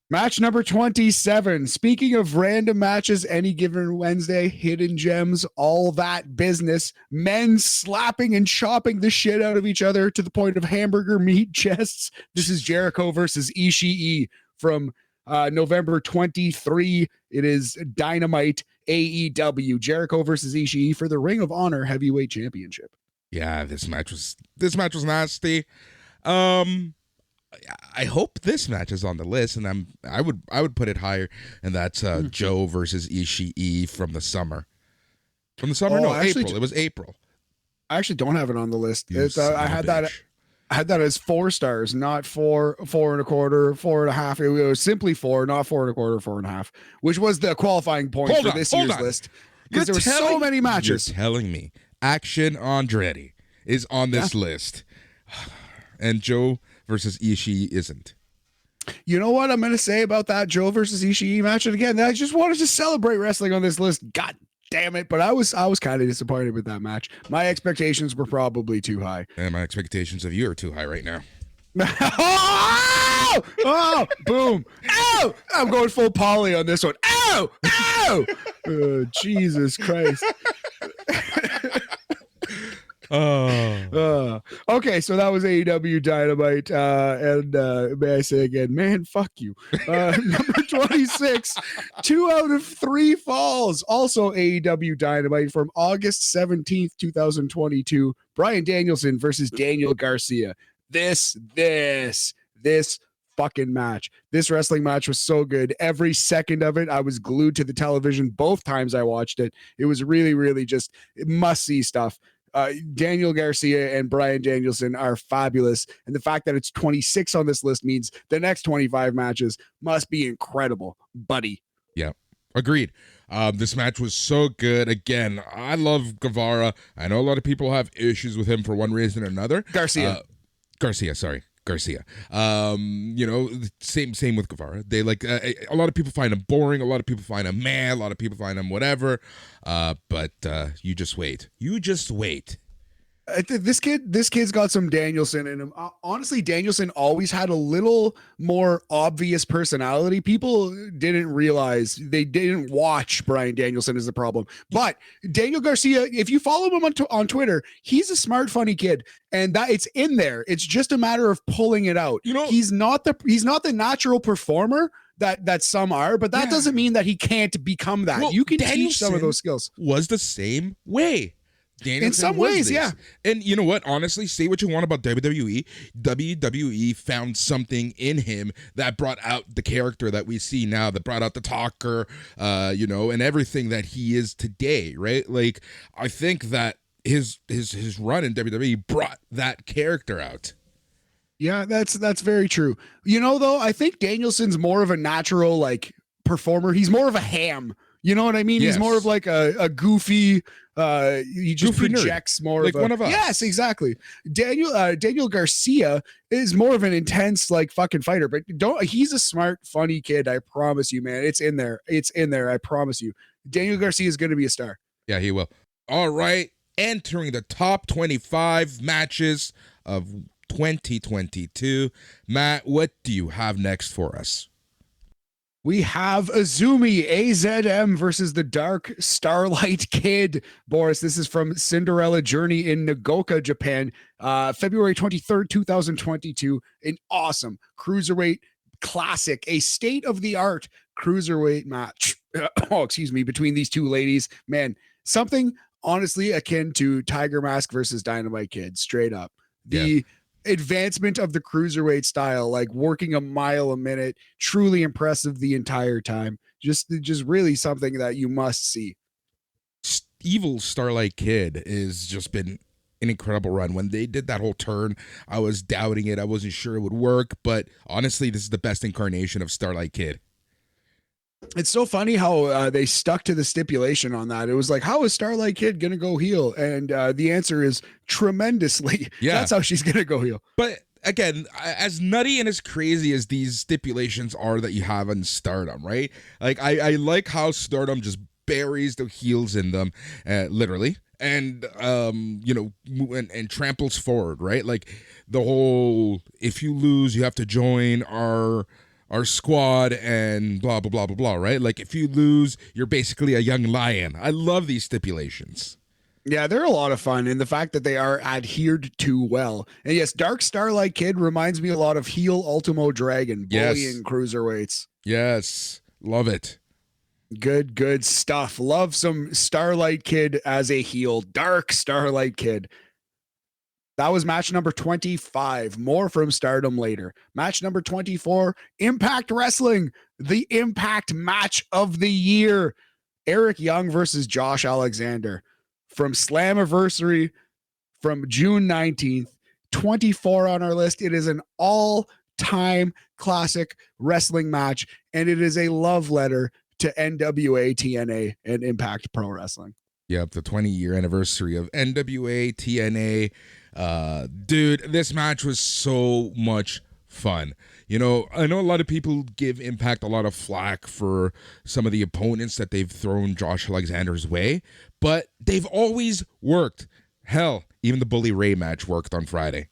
Match number 27. Speaking of random matches, any given Wednesday, hidden gems, all that business, men slapping and chopping the shit out of each other to the point of hamburger meat chests. This is Jericho versus Ishii from November 23. It is Dynamite AEW. Jericho versus Ishii for the Ring of Honor Heavyweight Championship. Yeah, this match was nasty. I hope this match is on the list, and I would put it higher, and that's Joe versus Ishii from the summer. From the summer? No, April. It was April. I actually don't have it on the list. I had that as 4 stars, not 4.25, 4.5. It was simply 4, not 4.25, 4.5, which was the qualifying point for this year's list. Because there were so many matches. You're telling me Action Andretti is on this list, and Joe versus Ishii isn't. You know what I'm going to say about that Joe versus Ishii match? And again, I just wanted to celebrate wrestling on this list. God damn it. But I was kind of disappointed with that match. My expectations were probably too high. And my expectations of you are too high right now. Oh, boom. Oh, I'm going full poly on this one. Oh, Jesus Christ. Okay, so that was AEW Dynamite, and may I say again, man, fuck you. Number 26, 2 out of 3 falls. Also AEW Dynamite from August 17th, 2022. Bryan Danielson versus Daniel Garcia. This fucking match. This wrestling match was so good. Every second of it, I was glued to the television both times I watched it. It was really, really just must-see stuff. Daniel Garcia and Bryan Danielson are fabulous, and the fact that it's 26 on this list means the next 25 matches must be incredible, buddy. Yeah, agreed. This match was so good. Again, I love Guevara. I know a lot of people have issues with him for one reason or another. Garcia. You know, same with Guevara. They like a lot of people find him boring. A lot of people find him mad. A lot of people find him whatever. But you just wait. This kid's got some Danielson in him. Honestly, Danielson always had a little more obvious personality. People didn't realize, they didn't watch Bryan Danielson is the problem. But Daniel Garcia, if you follow him on Twitter, he's a smart, funny kid, and that it's in there. It's just a matter of pulling it out. You know, he's not the natural performer that some are, but that doesn't mean that he can't become that. Well, you can teach some of those skills. Was the same way. Danielson in some was ways, this. yeah. And you know what? Honestly, say what you want about WWE. WWE found something in him that brought out the character that we see now, that brought out the talker, and everything that he is today, right? Like, I think that his run in WWE brought that character out. Yeah, that's very true. Though, I think Danielson's more of a natural like performer. He's more of a ham. You know what I mean? Yes. He's more of like a goofy. He just Goofy projects nerd. more Like of one of us. Yes, exactly. Daniel Garcia is more of an intense like fucking fighter, but he's a smart, funny kid. I promise you, man. It's in there. I promise you. Daniel Garcia is going to be a star. Yeah, he will. All right. Entering the top 25 matches of 2022. Matt, what do you have next for us? We have Azumi AZM versus the Dark Starlight Kid. Boris, this is from Cinderella Journey in Nagoka, Japan, February 23rd, 2022. An awesome cruiserweight classic, a state-of-the-art cruiserweight match. Between these two ladies. Man, something honestly akin to Tiger Mask versus Dynamite Kid, straight up. The advancement of the cruiserweight style, like working a mile a minute, truly impressive the entire time. Just really something that you must see. Evil Starlight Kid has just been an incredible run. When they did that whole turn, I was doubting it. I wasn't sure it would work, but honestly, this is the best incarnation of Starlight Kid. It's so funny how they stuck to the stipulation on that. It was like, how is Starlight Kid going to go heel? And the answer is tremendously. Yeah. That's how she's going to go heel. But again, as nutty and as crazy as these stipulations are that you have on Stardom, right? Like, I like how Stardom just buries the heels in them, literally. And, and tramples forward, right? Like the whole, if you lose, you have to join our squad and blah, blah, blah, blah, blah, right? Like, if you lose, you're basically a young lion. I love these stipulations. Yeah, they're a lot of fun. And the fact that they are adhered to well. And yes, Dark Starlight Kid reminds me a lot of heel Ultimo Dragon, bullying cruiserweights. Yes, love it. Good stuff. Love some Starlight Kid as a heel. Dark Starlight Kid. That was match number 25. More from Stardom later. Match number 24, Impact Wrestling, the Impact match of the year. Eric Young versus Josh Alexander from Slammiversary from June 19th. 24 on our list. It is an all-time classic wrestling match, and it is a love letter to NWA, TNA, and Impact Pro Wrestling. Yep, the 20-year anniversary of NWA, TNA. Dude, this match was so much fun. I know a lot of people give Impact a lot of flack for some of the opponents that they've thrown Josh Alexander's way, but they've always worked. Hell, even the Bully Ray match worked on Friday.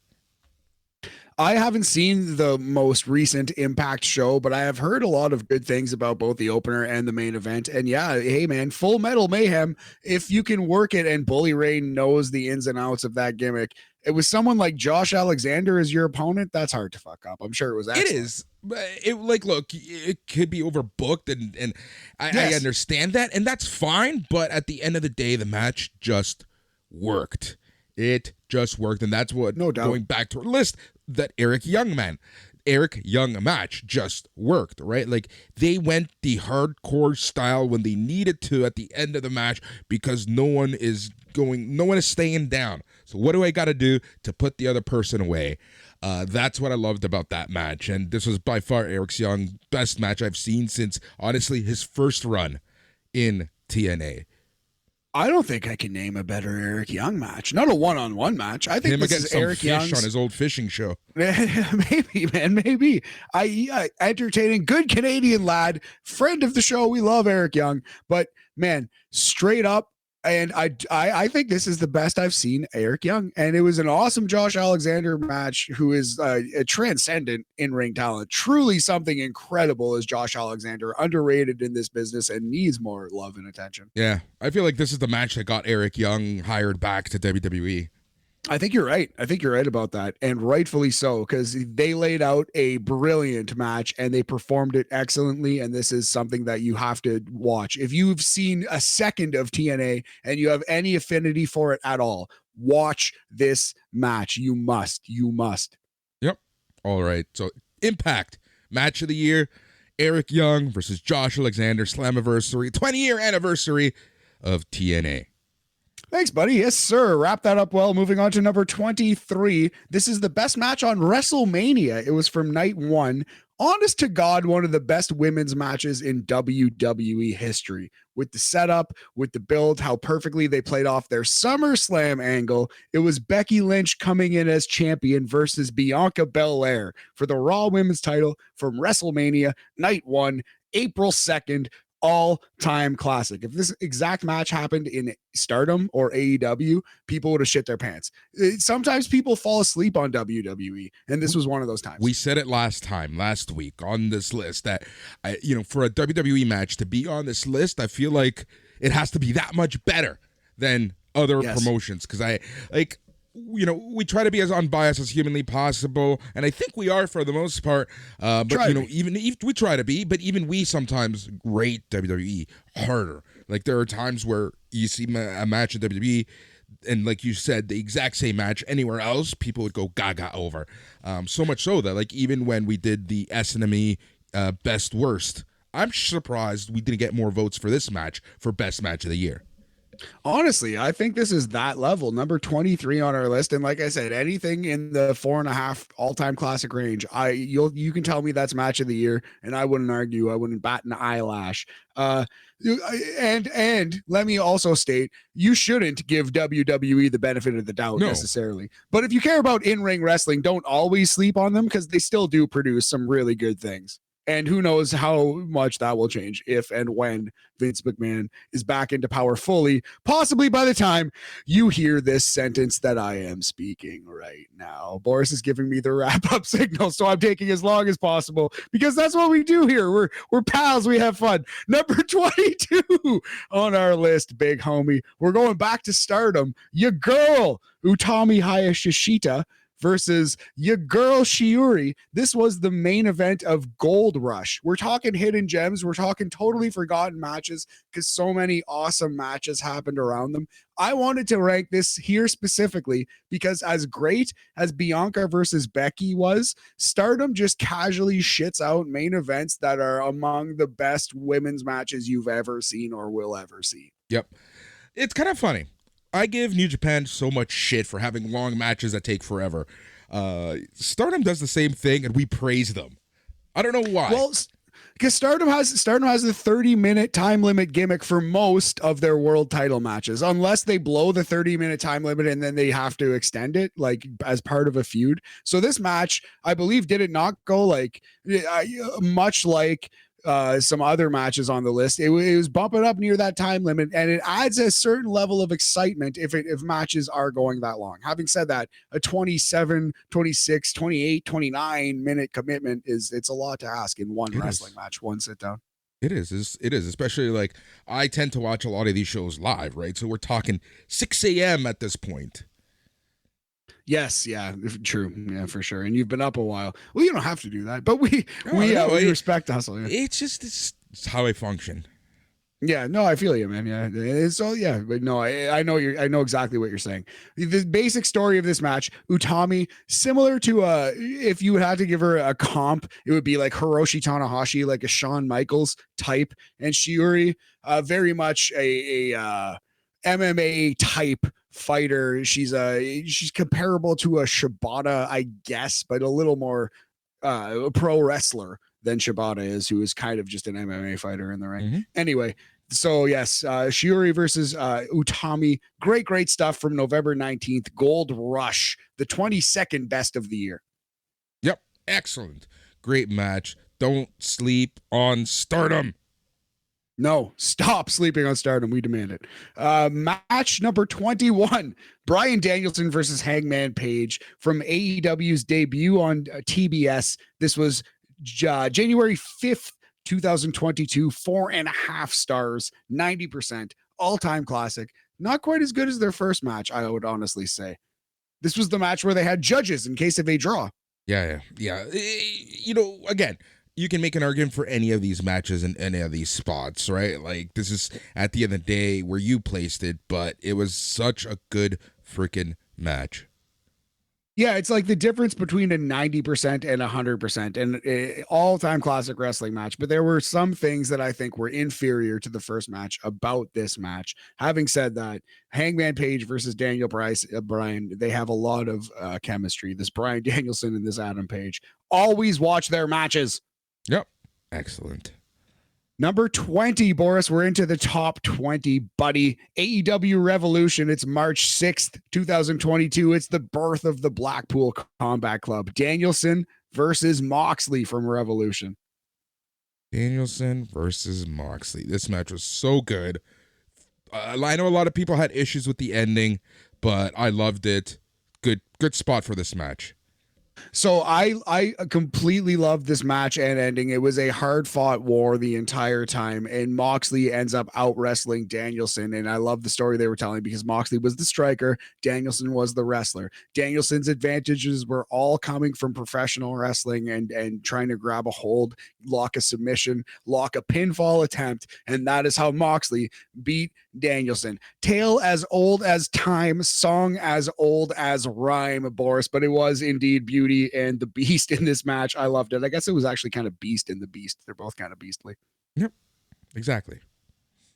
I haven't seen the most recent Impact show, but I have heard a lot of good things about both the opener and the main event. And yeah, hey man, Full Metal Mayhem, if you can work it and Bully Ray knows the ins and outs of that gimmick, it was someone like Josh Alexander as your opponent. That's hard to fuck up. I'm sure it was excellent. It is. Look, it could be overbooked, and I understand that, and that's fine. But at the end of the day, the match just worked. It just worked, and that's what, no doubt, going back to our list, that Eric Young match just worked, right? Like, they went the hardcore style when they needed to at the end of the match, because no one is staying down. So what do I got to do to put the other person away? That's what I loved about that match, and this was by far Eric Young's best match I've seen since, honestly, his first run in TNA. I don't think I can name a better Eric Young match. Not a one-on-one match. I think this is Eric Young's on his old fishing show. Maybe, man, maybe. Entertaining, good Canadian lad, friend of the show. We love Eric Young, but man, straight up. And I think this is the best I've seen Eric Young. And it was an awesome Josh Alexander match, who is a transcendent in-ring talent. Truly something incredible is Josh Alexander, underrated in this business and needs more love and attention. Yeah, I feel like this is the match that got Eric Young hired back to WWE. I think you're right. I think you're right about that. And rightfully so, because they laid out a brilliant match and they performed it excellently. And this is something that you have to watch. If you've seen a second of TNA and you have any affinity for it at all, watch this match. You must. You must. Yep. All right. So Impact match of the year, Eric Young versus Josh Alexander, Slammiversary, 20-year anniversary of TNA. Thanks, buddy. Yes, sir. Wrap that up well. Moving on to number 23. This is the best match on WrestleMania. It was from night one. Honest to God, one of the best women's matches in WWE history. With the setup, with the build, how perfectly they played off their SummerSlam angle. It was Becky Lynch coming in as champion versus Bianca Belair for the Raw Women's title from WrestleMania, night one, April 2nd. All-time classic. If this exact match happened in Stardom or AEW, people would have shit their pants. Sometimes people fall asleep on WWE, and this was one of those times. We said it last week on this list that, for a WWE match to be on this list, I feel like it has to be that much better than other promotions, because we try to be as unbiased as humanly possible, and I think we are for the most part. But even if we try to be, but even we sometimes rate WWE harder. Like there are times where you see a match in WWE, and like you said, the exact same match anywhere else, people would go gaga over. So much so that like even when we did the SNME best worst, I'm surprised we didn't get more votes for this match for best match of the year. Honestly, I think this is that level, number 23 on our list. And like I said, anything in the 4.5 all-time classic range, you can tell me that's match of the year, and I wouldn't argue. I wouldn't bat an eyelash. And let me also state, you shouldn't give WWE the benefit of the doubt necessarily. But if you care about in-ring wrestling, don't always sleep on them, because they still do produce some really good things. And who knows how much that will change if and when Vince McMahon is back into power fully, possibly by the time you hear this sentence that I am speaking right now. Boris is giving me the wrap-up signal, so I'm taking as long as possible, because that's what we do here. We're pals. We have fun. Number 22 on our list, big homie. We're going back to Stardom. Your girl, Utami Hayashishita, versus your girl Shiuri. This was the main event of Gold Rush. We're talking hidden gems. We're talking totally forgotten matches, because so many awesome matches happened around them. I wanted to rank this here specifically because as great as Bianca versus Becky was, Stardom just casually shits out main events that are among the best women's matches you've ever seen or will ever see. Yep. It's kind of funny. I give New Japan so much shit for having long matches that take forever. Stardom does the same thing, and we praise them. I don't know why. Well, because Stardom has the 30-minute time limit gimmick for most of their world title matches, unless they blow the 30-minute time limit and then they have to extend it, like as part of a feud. So this match, I believe, did it not go like much like some other matches on the list. It was bumping up near that time limit, and it adds a certain level of excitement if matches are going that long. Having said that, a 27, 26, 28, 29 minute commitment it's a lot to ask in one wrestling match, one sit down. It is, especially like I tend to watch a lot of these shows live, right? So we're talking 6 a.m. at this point. Yes, yeah, true, yeah, for sure. And you've been up a while. Well, you don't have to do that, but we respect the hustle. Yeah. It's how I function. Yeah, no, I feel you, man. Yeah, so yeah, but no, I know exactly what you're saying. The basic story of this match: Utami, similar to if you had to give her a comp, it would be like Hiroshi Tanahashi, like a Shawn Michaels type, and Shiuri, very much a MMA type fighter. She's comparable to a Shibata, I guess, but a little more pro wrestler than Shibata is, who is kind of just an MMA fighter in the ring. Mm-hmm. Anyway, so yes, Shiuri versus Utami. Great stuff from November 19th. Gold Rush, the 22nd best of the year. Yep, excellent. Great match. Don't sleep on Stardom. No, stop sleeping on Stardom. We demand it. Match number 21, Bryan Danielson versus Hangman Page from AEW's debut on TBS. This was January 5th, 2022, 4.5 stars, 90%, all-time classic. Not quite as good as their first match, I would honestly say. This was the match where they had judges in case of a draw. Yeah. Again, you can make an argument for any of these matches and any of these spots, right? Like, this is at the end of the day where you placed it, but it was such a good freaking match. Yeah, it's like the difference between a 90% and 100% and all-time classic wrestling match. But there were some things that I think were inferior to the first match about this match. Having said that, Hangman Page versus Daniel Bryan, they have a lot of chemistry. This Bryan Danielson and this Adam Page. Always watch their matches. Yep. Excellent. Number 20, Boris, we're into the top 20, buddy. AEW Revolution. It's March 6th, 2022. It's the birth of the Blackpool Combat Club. Danielson versus Moxley from Revolution. Danielson versus Moxley. This match was so good. I know a lot of people had issues with the ending, but I loved it. Good spot for this match. So I completely loved this match and ending. It was a hard fought war the entire time, and Moxley ends up out wrestling Danielson. And I love the story they were telling because Moxley was the striker, Danielson was the wrestler. Danielson's advantages were all coming from professional wrestling and trying to grab a hold, lock a submission, lock a pinfall attempt, and that is how Moxley beat Danielson. Tale as old as time, song as old as rhyme, Boris, but it was indeed Beauty and the Beast in this match. I loved it. I guess it was actually kind of Beast and the Beast. They're both kind of beastly. Yep, exactly.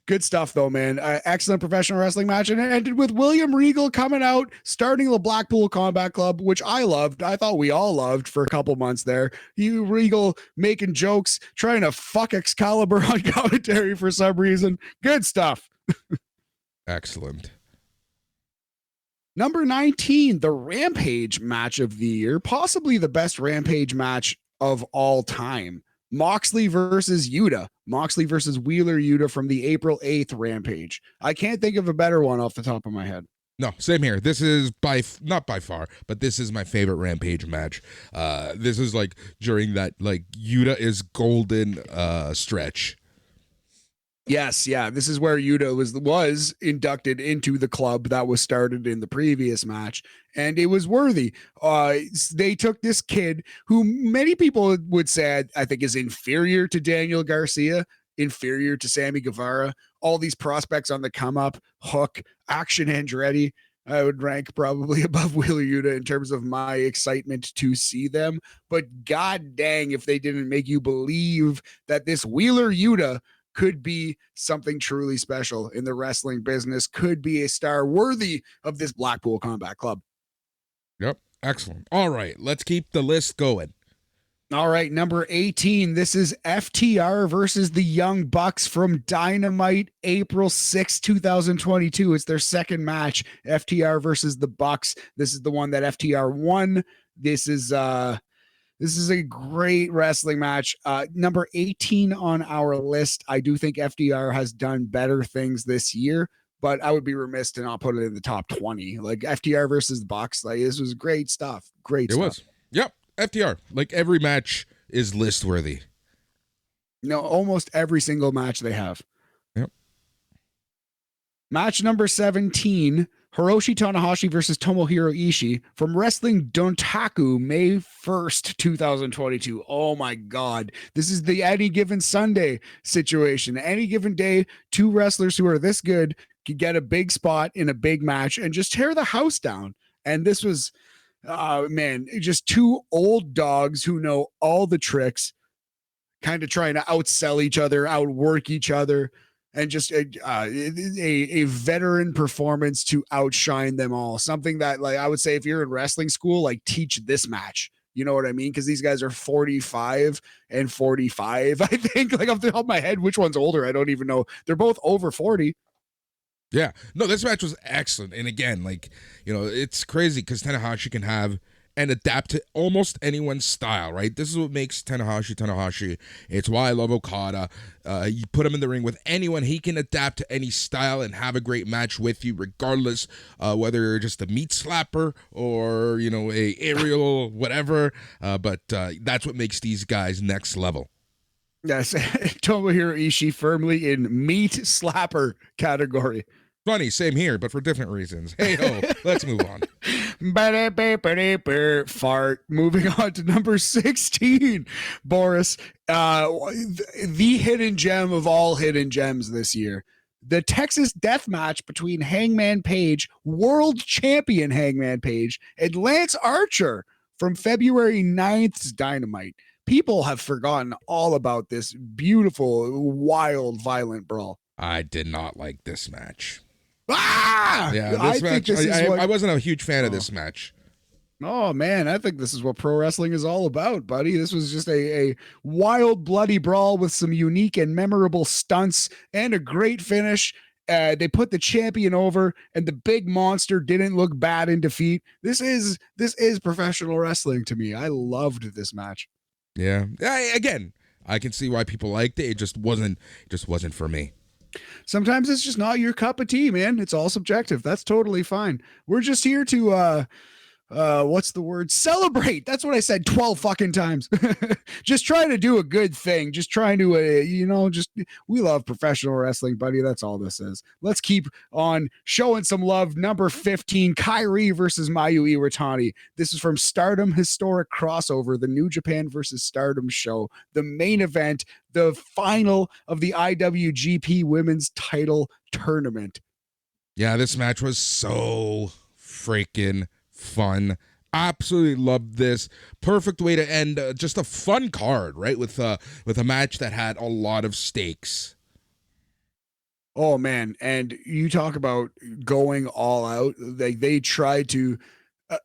Good stuff, though, man. Excellent professional wrestling match. And it ended with William Regal coming out, starting the Blackpool Combat Club, which I loved. I thought we all loved for a couple months there. Regal making jokes, trying to fuck Excalibur on commentary for some reason. Good stuff. Excellent. Number 19, the Rampage match of the year, possibly the best Rampage match of all time. Moxley versus Yuta. Moxley versus Wheeler Yuta from the April 8th Rampage. I can't think of a better one off the top of my head. No, same here. This is not by far, but this is my favorite Rampage match. This is like during that like Yuta is golden stretch. Yes, yeah. This is where Yuta was inducted into the club that was started in the previous match, and it was worthy. They took this kid who many people would say I think is inferior to Daniel Garcia, inferior to Sammy Guevara. All these prospects on the come up, Hook, Action Andretti. I would rank probably above Wheeler Yuta in terms of my excitement to see them. But god dang, if they didn't make you believe that this Wheeler Yuta could be something truly special in the wrestling business, could be a star worthy of this Blackpool Combat Club. Yep. Excellent. All right. Let's keep the list going. All right. Number 18. This is FTR versus the Young Bucks from Dynamite, April 6, 2022. It's their second match. FTR versus the Bucks. This is the one that FTR won. This is a great wrestling match. Number 18 on our list. I do think FDR has done better things this year, but I would be remiss to not put it in the top 20. Like FDR versus the Bucks. Like this was great stuff. Great stuff. It was. Yep. FDR. Like every match is list worthy. No, almost every single match they have. Yep. Match number 17. Hiroshi Tanahashi versus Tomohiro Ishii from Wrestling Dontaku, May 1st, 2022. Oh my God. This is the Any Given Sunday situation. Any given day, two wrestlers who are this good could get a big spot in a big match and just tear the house down. And this was, just two old dogs who know all the tricks, kind of trying to outsell each other, outwork each other. And just a veteran performance to outshine them all. Something that, like, I would say if you're in wrestling school, like teach this match. You know what I mean? Because these guys are 45 and 45. I think, like off the top of my head, which one's older? I don't even know. They're both over 40. Yeah. No, this match was excellent. And again, like, it's crazy because Tanahashi can have and adapt to almost anyone's style, right? This is what makes Tanahashi. It's why I love Okada. You put him in the ring with anyone, he can adapt to any style and have a great match with you, regardless whether you're just a meat slapper or, a aerial, whatever. But that's what makes these guys next level. Yes, Tomohiro Ishii firmly in meat slapper category. Funny, same here, but for different reasons. Hey ho, let's move on. Fart. Moving on to number 16, Boris. The hidden gem of all hidden gems this year. The Texas death match between Hangman Page, world champion Hangman Page, and Lance Archer from February 9th's Dynamite. People have forgotten all about this beautiful, wild, violent brawl. I did not like this match. Ah! Yeah, this match. I wasn't a huge fan of this match. Oh man, I think this is what pro wrestling is all about, buddy. This was just a wild, bloody brawl with some unique and memorable stunts and a great finish. They put the champion over, and the big monster didn't look bad in defeat. This is professional wrestling to me. I loved this match. Yeah. Again, I can see why people liked it. It just wasn't for me. Sometimes it's just not your cup of tea, man. It's all subjective. That's totally fine. We're just here to what's the word? Celebrate. That's what I said 12 fucking times. Just trying to do a good thing. Just trying to, we love professional wrestling, buddy. That's all this is. Let's keep on showing some love. Number 15, Kairi versus Mayu Iwatani. This is from Stardom Historic Crossover, the New Japan versus Stardom show, the main event, the final of the IWGP Women's Title Tournament. Yeah, this match was so freaking fun. Absolutely loved this. Perfect way to end just a fun card, right? With a match that had a lot of stakes. Oh man, and you talk about going all out. They tried to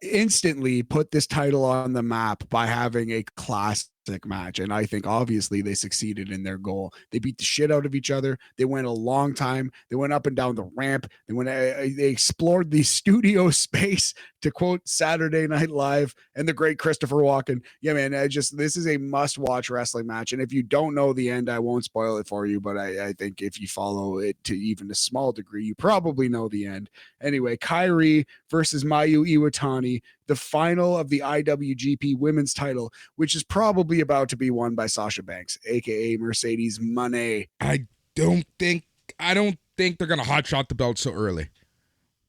instantly put this title on the map by having a classic match, and I think obviously they succeeded in their goal. They beat the shit out of each other. They went a long time. They went up and down the ramp. They explored the studio space, to quote Saturday Night Live and the great Christopher Walken. Yeah, man, this is a must-watch wrestling match, and if you don't know the end, I won't spoil it for you, but I think if you follow it to even a small degree, you probably know the end. Anyway, Kairi versus Mayu Iwatani, the final of the IWGP Women's title, which is probably about to be won by Sasha Banks, aka Mercedes Moné. I don't think they're gonna hotshot the belt so early.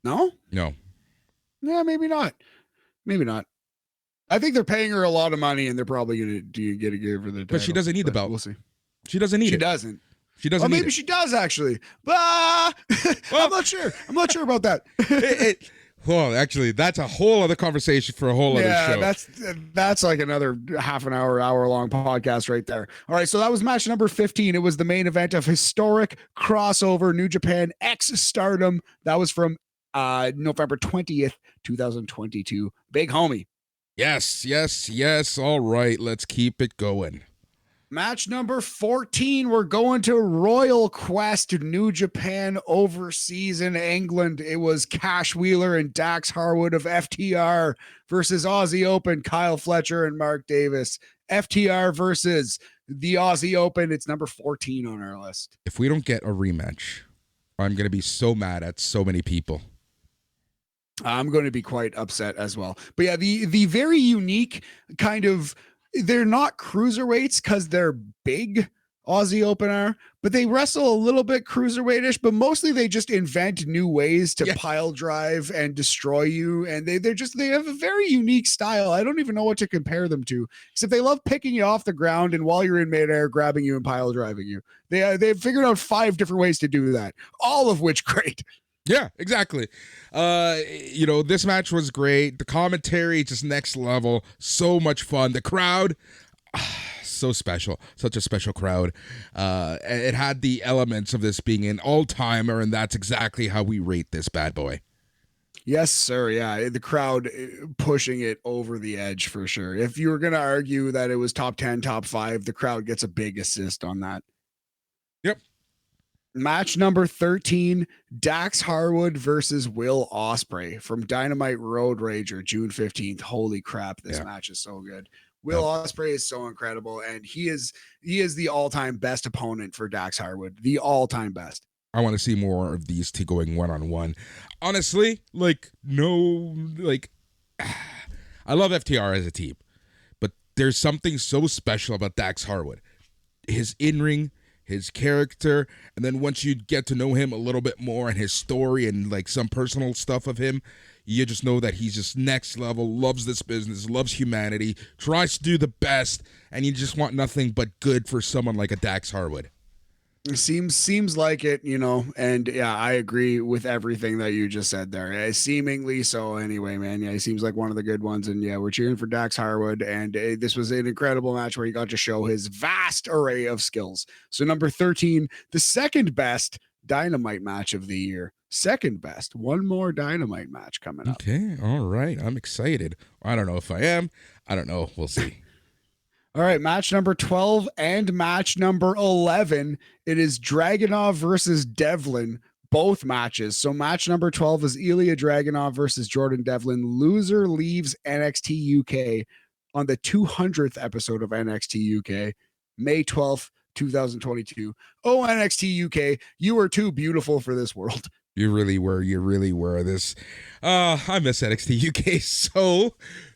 No. Yeah, maybe not. I think they're paying her a lot of money, and they're probably gonna give her the title. But she doesn't need the belt. We'll see. She doesn't need it. She doesn't. She doesn't. Maybe she does actually. Well, I'm not sure. I'm not sure about that. Well, actually, that's a whole other conversation for a whole other show. Yeah, that's like another half an hour long podcast right there. All right, so that was match number 15. It was the main event of historic crossover New Japan X Stardom. That was from November 20th, 2022. Big homie. Yes. All right, let's keep it going. Match number 14, we're going to Royal Quest, New Japan overseas in England. It was Cash Wheeler and Dax Harwood of FTR versus Aussie Open, Kyle Fletcher and Mark Davis. FTR versus the Aussie Open. It's number 14 on our list. If we don't get a rematch, I'm going to be so mad at so many people. I'm going to be quite upset as well. But yeah, the very unique kind of, they're not cruiserweights because they're big, Aussie Open are, but they wrestle a little bit cruiserweightish, but mostly they just invent new ways to pile drive and destroy you. And they have a very unique style. I don't even know what to compare them to, except they love picking you off the ground and while you're in midair, grabbing you and pile driving you. They've figured out 5 different ways to do that, all of which great. Yeah, exactly. This match was great. The commentary, just next level. So much fun. The crowd, so special. Such a special crowd. It had the elements of this being an all-timer, and that's exactly how we rate this bad boy. Yes, sir. Yeah, the crowd pushing it over the edge for sure. If you were going to argue that it was top 10, top 5, the crowd gets a big assist on that. Yep. Match number 13, Dax Harwood versus Will Ospreay from Dynamite Road Rager, June 15th. Holy crap, this match is so good. Will Ospreay is so incredible, and he is the all-time best opponent for Dax Harwood, the all-time best. I want to see more of these two going one-on-one. Honestly, I love FTR as a team, but there's something so special about Dax Harwood. His in-ring, his character, and then once you get to know him a little bit more and his story and like some personal stuff of him, you just know that he's just next level, loves this business, loves humanity, tries to do the best, and you just want nothing but good for someone like a Dax Harwood. Seems like it, and yeah, I agree with everything that you just said there. Seemingly so anyway, man. Yeah, he seems like one of the good ones, and yeah, we're cheering for Dax Harwood, and this was an incredible match where he got to show his vast array of skills. So number 13, the second best Dynamite match of the year. Second best. One more Dynamite match coming up. Okay, all right. I'm excited. I don't know if I am. I don't know. We'll see. All right, match number 12 and match number 11. It is Dragunov versus Devlin, both matches. So match number 12 is Ilya Dragunov versus Jordan Devlin. Loser leaves NXT UK on the 200th episode of NXT UK, May 12th, 2022. Oh, NXT UK, you are too beautiful for this world. You really were. You really were. I miss NXT UK so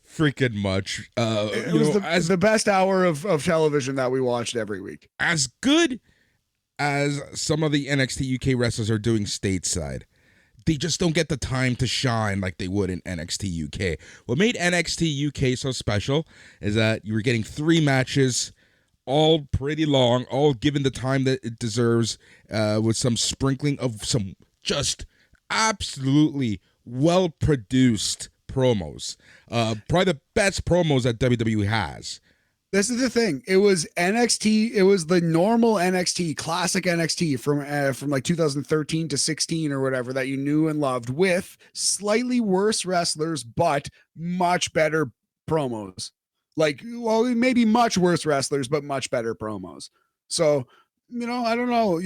freaking much. It was the best hour of television that we watched every week. As good as some of the NXT UK wrestlers are doing stateside, they just don't get the time to shine like they would in NXT UK. What made NXT UK so special is that you were getting 3 matches, all pretty long, all given the time that it deserves, with some sprinkling of some just absolutely well-produced promos. Probably the best promos that WWE has. This is the thing. It was NXT. It was the normal NXT, classic NXT from like 2013 to 16 or whatever that you knew and loved, with slightly worse wrestlers but much better promos. Like, well, maybe much worse wrestlers but much better promos. So, I don't know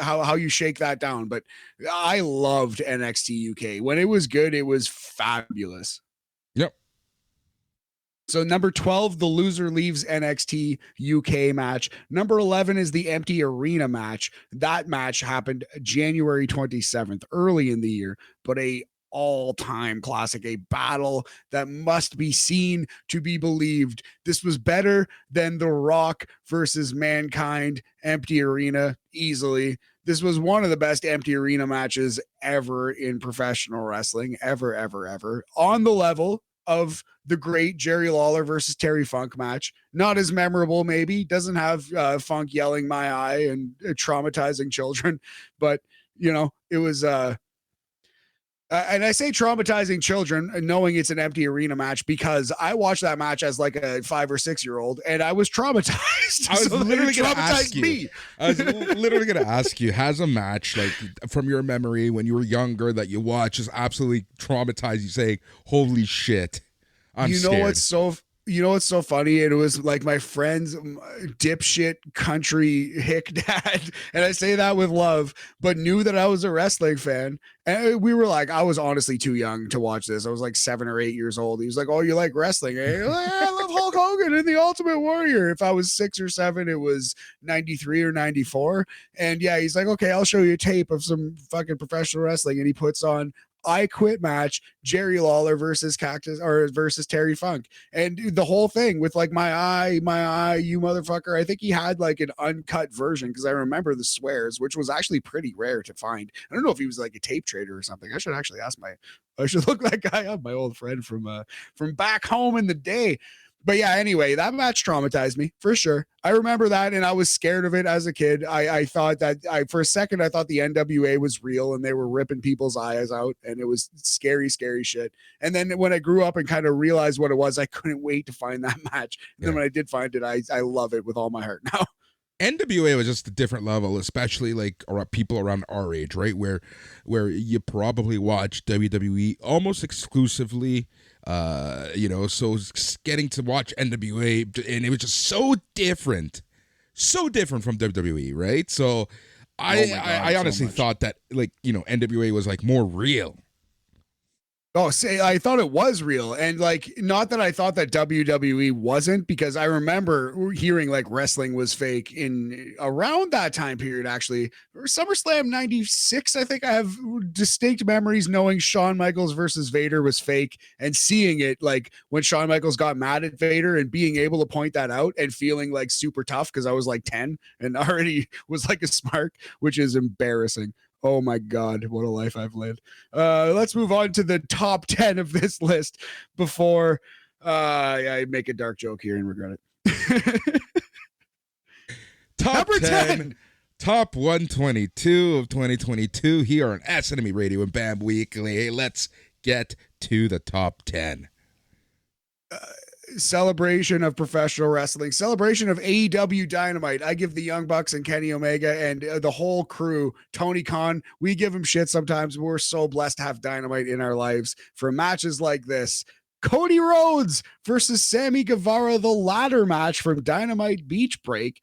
how you shake that down, but I loved NXT UK. When it was good, it was fabulous. Yep. So number 12, the loser leaves NXT UK match. Number 11 is the empty arena match. That match happened January 27th, early in the year, but a all-time classic, a battle that must be seen to be believed. This was better than The Rock versus Mankind empty arena, easily. This was one of the best empty arena matches ever in professional wrestling, ever, on the level of the great Jerry Lawler versus Terry Funk match. Not as memorable, maybe. Doesn't have Funk yelling "my eye" and traumatizing children, but it was and I say traumatizing children, knowing it's an empty arena match, because I watched that match as like a 5 or 6 year old, and I was traumatized. I was literally going to ask you. Me. I was literally going to ask you, has a match like from your memory when you were younger that you watched just absolutely traumatized you, saying, "Holy shit, I'm scared." You know what's so funny? It was like my friend's dipshit country hick dad, and I say that with love, but knew that I was a wrestling fan. And we were like, I was honestly too young to watch this. I was like 7 or 8 years old. He was like, "Oh, you like wrestling?" Eh? I love Hulk Hogan and the Ultimate Warrior. If I was 6 or 7, it was 93 or 94. And yeah, he's like, "Okay, I'll show you a tape of some fucking professional wrestling." And he puts on I Quit match, Jerry Lawler versus versus Terry Funk, and the whole thing with like my eye, you motherfucker. I think he had like an uncut version, because I remember the swears, which was actually pretty rare to find. I don't know if he was like a tape trader or something. I should actually I should look that guy up, my old friend from back home in the day. But yeah, anyway, that match traumatized me for sure. I remember that, and I was scared of it as a kid. I thought that for a second, I thought the NWA was real and they were ripping people's eyes out, and it was scary, scary shit. And then when I grew up and kind of realized what it was, I couldn't wait to find that match. And then when I did find it, I love it with all my heart now. NWA was just a different level, especially like people around our age, right? Where you probably watch WWE almost exclusively. So getting to watch NWA, and it was just so different from WWE, right? So I honestly thought that NWA was like more real. Oh, say I thought it was real. And like, not that I thought that WWE wasn't, because I remember hearing like wrestling was fake in around that time period, actually. Or SummerSlam 96, I think I have distinct memories knowing Shawn Michaels versus Vader was fake and seeing it like when Shawn Michaels got mad at Vader and being able to point that out and feeling like super tough because I was like 10 and already was like a smart, which is embarrassing. Oh my God, what a life I've lived. Let's move on to the top 10 of this list before I make a dark joke here and regret it. Top Number 10, top 122 of 2022 here on Ass Enemy Radio and Bam Weekly. Hey, let's get to the top 10. Celebration of professional wrestling, celebration of AEW Dynamite. I give the Young Bucks and Kenny Omega and the whole crew, Tony Khan, we give him shit sometimes. We're so blessed to have Dynamite in our lives for matches like this. Cody Rhodes versus Sammy Guevara, the ladder match from Dynamite Beach Break.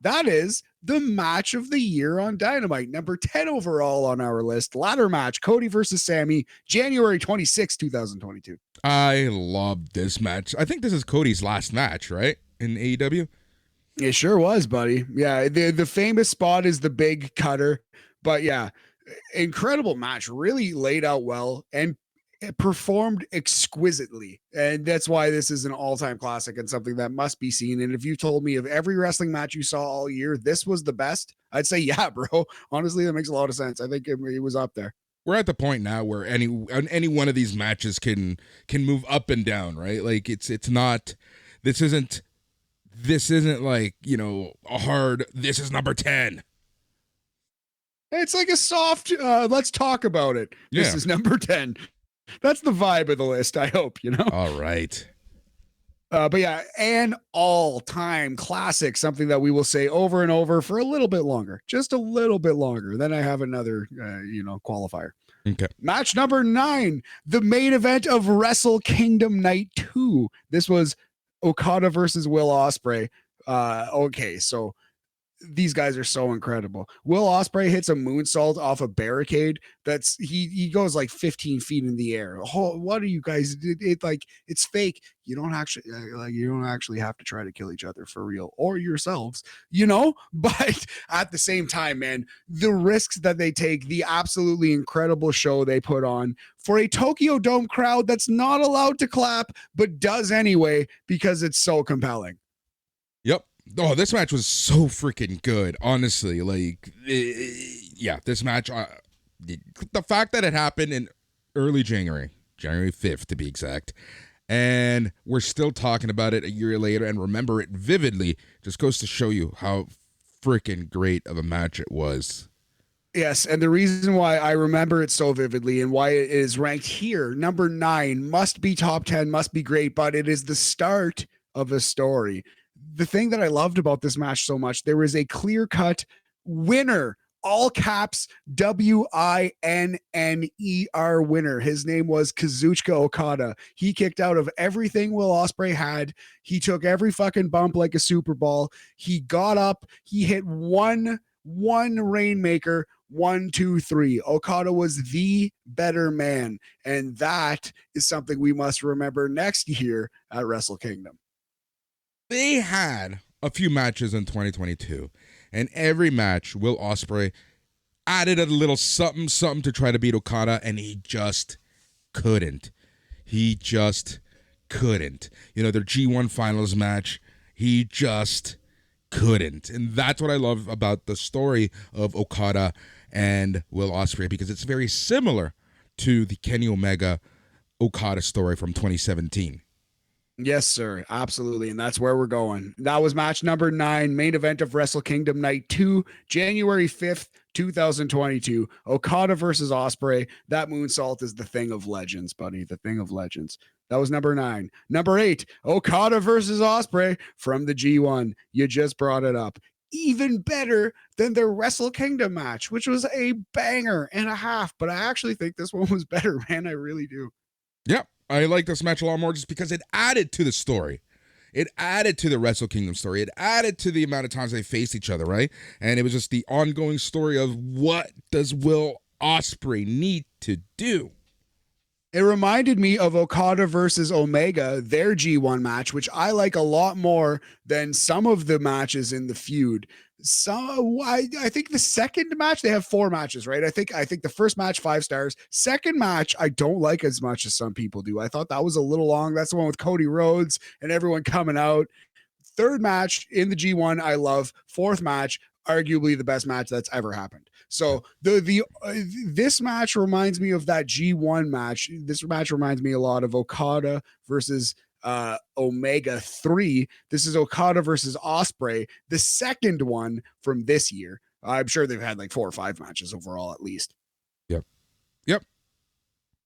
That is the match of the year on Dynamite. Number 10 overall on our list. Ladder match, Cody versus Sammy, January 26, 2022. I love this match. I think this is Cody's last match, right? In AEW? It sure was, buddy. Yeah, the famous spot is the big cutter. But yeah, incredible match. Really laid out well and it performed exquisitely. And that's why this is an all-time classic and something that must be seen. And if you told me of every wrestling match you saw all year, this was the best, I'd say, yeah, bro. Honestly, that makes a lot of sense. I think it was up there. We're at the point now where any one of these matches can move up and down, right? Like it's not this isn't like, you know, a hard this is number 10. It's like a soft let's talk about it. This is number 10. That's the vibe of the list, I hope, you know. All right. But yeah, an all-time classic, something that we will say over and over for a little bit longer, just a little bit longer. Then I have another, qualifier. Okay. Match number 9, the main event of Wrestle Kingdom Night 2. This was Okada versus Will Ospreay. Okay, so these guys are so incredible. Will Ospreay hits a moonsault off a barricade. That's he goes like 15 feet in the air. Oh, what are you guys? It's fake. You don't actually have to try to kill each other for real or yourselves, you know. But at the same time, man, the risks that they take, the absolutely incredible show they put on for a Tokyo Dome crowd that's not allowed to clap but does anyway because it's so compelling. Yep. Oh, this match was so freaking good, honestly. Like, this match, the fact that it happened in early January 5th to be exact, and we're still talking about it a year later and remember it vividly, just goes to show you how freaking great of a match it was. Yes, and the reason why I remember it so vividly and why it is ranked here, number 9, must be top 10, must be great, but it is the start of a story. The thing that I loved about this match so much, there was a clear-cut winner, all caps, WINNER winner. His name was Kazuchika Okada. He kicked out of everything Will Ospreay had. He took every fucking bump like a Super Bowl. He got up. He hit one Rainmaker, 1, 2, 3. Okada was the better man. And that is something we must remember next year at Wrestle Kingdom. They had a few matches in 2022, and every match, Will Ospreay added a little something to try to beat Okada, and he just couldn't. You know, their G1 Finals match, he just couldn't. And that's what I love about the story of Okada and Will Ospreay, because it's very similar to the Kenny Omega Okada story from 2017. Yes, sir. Absolutely. And that's where we're going. That was match number 9, main event of Wrestle Kingdom Night 2, January 5th, 2022. Okada versus Ospreay. That moonsault is the thing of legends, buddy. The thing of legends. That was number 9. Number 8, Okada versus Ospreay from the G1. You just brought it up. Even better than the Wrestle Kingdom match, which was a banger and a half. But I actually think this one was better, man. I really do. Yep. I like this match a lot more just because it added to the story. It added to the Wrestle Kingdom story. It added to the amount of times they faced each other, right? And it was just the ongoing story of what does Will Ospreay need to do? It reminded me of Okada versus Omega, their G1 match, which I like a lot more than some of the matches in the feud. So I think the second match, they have 4 matches, right? I think the first match 5 stars. Second match I don't like as much as some people do. I thought that was a little long. That's the one with Cody Rhodes and everyone coming out. Third match in the G1 I love. Fourth match, arguably the best match that's ever happened. So this match reminds me of that G1 match. This match reminds me a lot of Okada versus Omega 3. This is Okada versus Ospreay, the second one from this year. I'm sure they've had like 4 or 5 matches overall at least. Yep. Yep.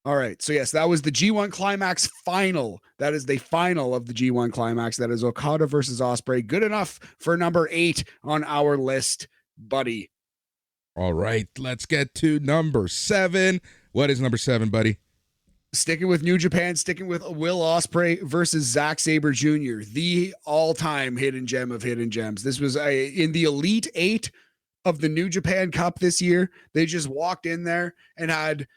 All right. So, yes, that was the G1 Climax final. That is the final of the G1 Climax. That is Okada versus Ospreay. Good enough for number 8 on our list, buddy. All right. Let's get to number 7. What is number 7, buddy? Sticking with New Japan, sticking with Will Ospreay versus Zack Sabre Jr., the all-time hidden gem of hidden gems. This was in the Elite 8 of the New Japan Cup this year. They just walked in there and had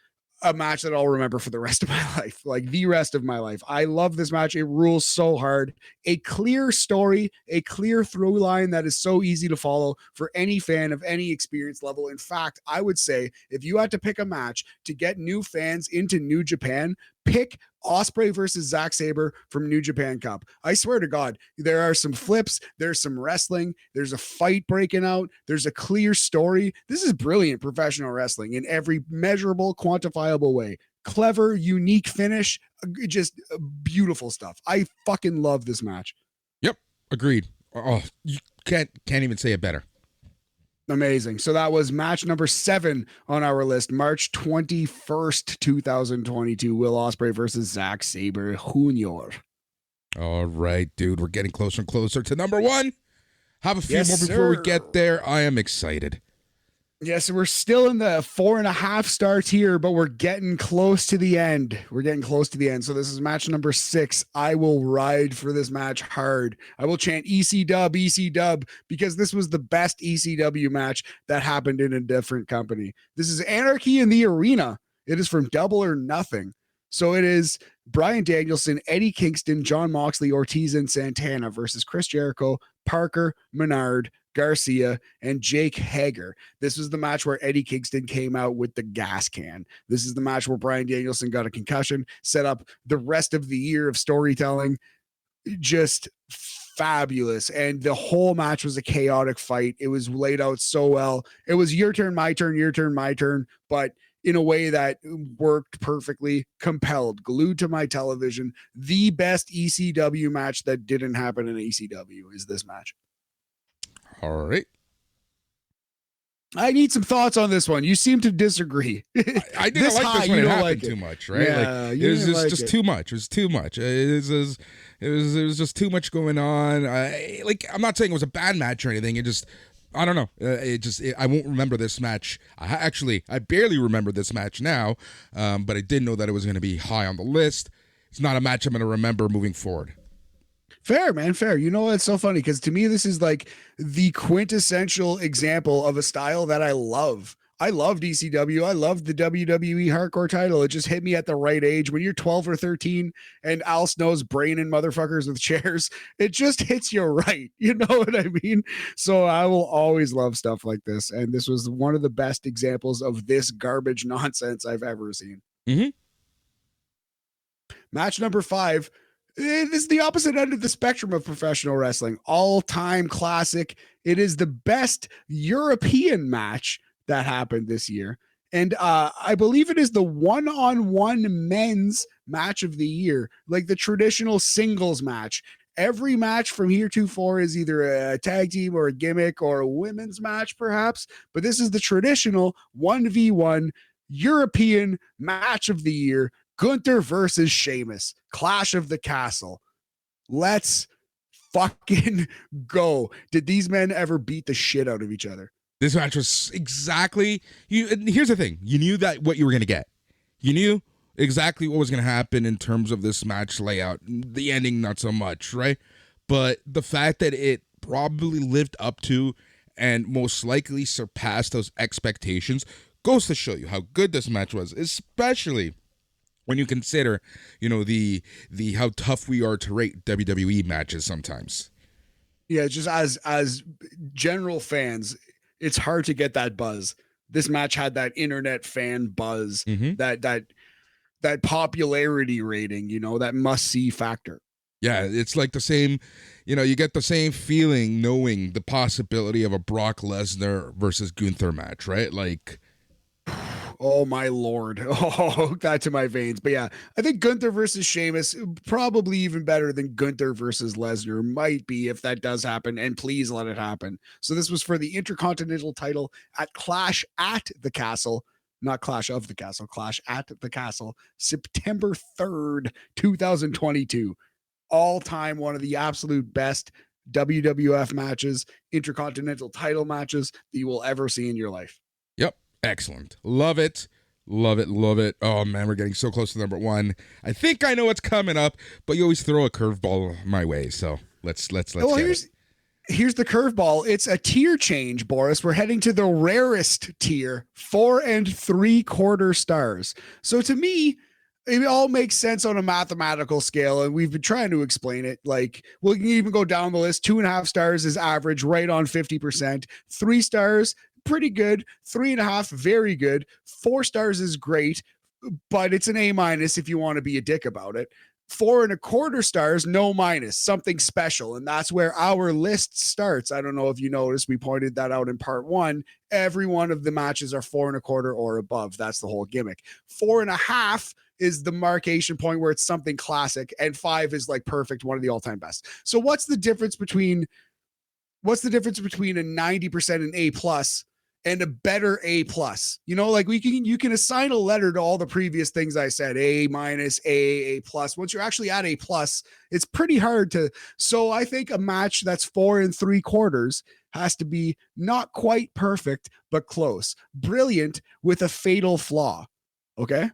a match that I'll remember for the rest of my life, like the rest of my life. I love this match. It rules so hard. A clear story, a clear through line that is so easy to follow for any fan of any experience level. In fact, I would say if you had to pick a match to get new fans into New Japan, pick Ospreay versus Zack Sabre from New Japan Cup. I swear to God, there are some flips, there's some wrestling, there's a fight breaking out, there's a clear story. This is brilliant professional wrestling in every measurable, quantifiable way. Clever, unique finish, just beautiful stuff. I fucking love this match. Yep, agreed. Oh, you can't even say it better. Amazing. So that was match number 7 on our list, March 21st, 2022. Will Ospreay versus Zack Sabre Jr. All right, dude. We're getting closer and closer to number 1. Have a few Yes, more before sir. we get there. I am excited. Yes, we're still in the 4.5 star tier, but we're getting close to the end. We're getting close to the end. So this is match number 6. I will ride for this match hard. I will chant EC dub, because this was the best ECW match that happened in a different company. This is Anarchy in the Arena. It is from Double or Nothing. So it is Bryan Danielson, Eddie Kingston, Jon Moxley, Ortiz, and Santana versus Chris Jericho, Parker, Menard, Garcia, and Jake Hager. This was the match where Eddie Kingston came out with the gas can. This is the match where Bryan Danielson got a concussion, set up the rest of the year of storytelling. Just fabulous. And the whole match was a chaotic fight. It was laid out so well. It was your turn, my turn, your turn, my turn, but in a way that worked perfectly, compelled, glued to my television. The best ECW match that didn't happen in ECW is this match. All right. I need some thoughts on this one. You seem to disagree. I didn't like this when it happened too much, right? Yeah, like it was just too much. It was too much. It was just too much going on. I'm not saying it was a bad match or anything. It just, I don't know. I won't remember this match. I barely remember this match now, but I did know that it was going to be high on the list. It's not a match I'm going to remember moving forward. Fair, man, fair. You know, it's so funny because to me, this is like the quintessential example of a style that I love. I loved ECW. I loved the WWE hardcore title. It just hit me at the right age. When you're 12 or 13 and Al Snow's braining motherfuckers with chairs, it just hits you right. You know what I mean? So I will always love stuff like this. And this was one of the best examples of this garbage nonsense I've ever seen. Mm-hmm. Match number 5. It is the opposite end of the spectrum of professional wrestling. All-time classic. It is the best European match that happened this year. And I believe it is the one-on-one men's match of the year, like the traditional singles match. Every match from heretofore is either a tag team or a gimmick or a women's match, perhaps. But this is the traditional 1v1 European match of the year. Gunther versus Sheamus, Clash of the Castle. Let's fucking go. Did these men ever beat the shit out of each other? This match was exactly here's the thing. You knew that what you were going to get. You knew exactly what was going to happen in terms of this match layout. The ending, not so much, right? But the fact that it probably lived up to and most likely surpassed those expectations goes to show you how good this match was, especially when you consider, the how tough we are to rate WWE matches sometimes. Yeah, just as general fans, it's hard to get that buzz. This match had that internet fan buzz, that popularity rating, that must-see factor. Yeah, it's like the same, you get the same feeling knowing the possibility of a Brock Lesnar versus Gunther match, right? Like, oh my lord. Oh, hook that to my veins. But yeah, I think Gunther versus Sheamus, probably even better than Gunther versus Lesnar, might be, if that does happen, and please let it happen. So this was for the Intercontinental title at Clash at the Castle. Not Clash of the Castle, Clash at the Castle, September 3rd, 2022. All time, one of the absolute best WWF matches, Intercontinental title matches that you will ever see in your life. Yep. Excellent. Love it. Love it. Love it. Oh man, we're getting so close to number one. I think I know what's coming up, but you always throw a curveball my way. So let's well, here's the curveball. It's a tier change, Boris. We're heading to the rarest tier, 4 3/4 stars. So to me, it all makes sense on a mathematical scale, and we've been trying to explain it. Like, we can even go down the list. 2.5 stars is average, right on 50%. 3 stars, pretty good. 3.5, very good. 4 stars is great, but it's an A- if you want to be a dick about it. 4 1/4 stars, no minus, something special. And that's where our list starts. I don't know if you noticed, we pointed that out in part 1. Every one of the matches are 4 1/4 or above. That's the whole gimmick. 4.5 is the markation point where it's something classic, and 5 is like perfect, one of the all-time best. So what's the difference between a 90% and A plus and a better A plus? Like you can assign a letter to all the previous things I said, A minus, A plus. Once you're actually at A plus, it's pretty hard to. So I think a match that's 4 3/4 has to be not quite perfect, but close. Brilliant with a fatal flaw. Okay.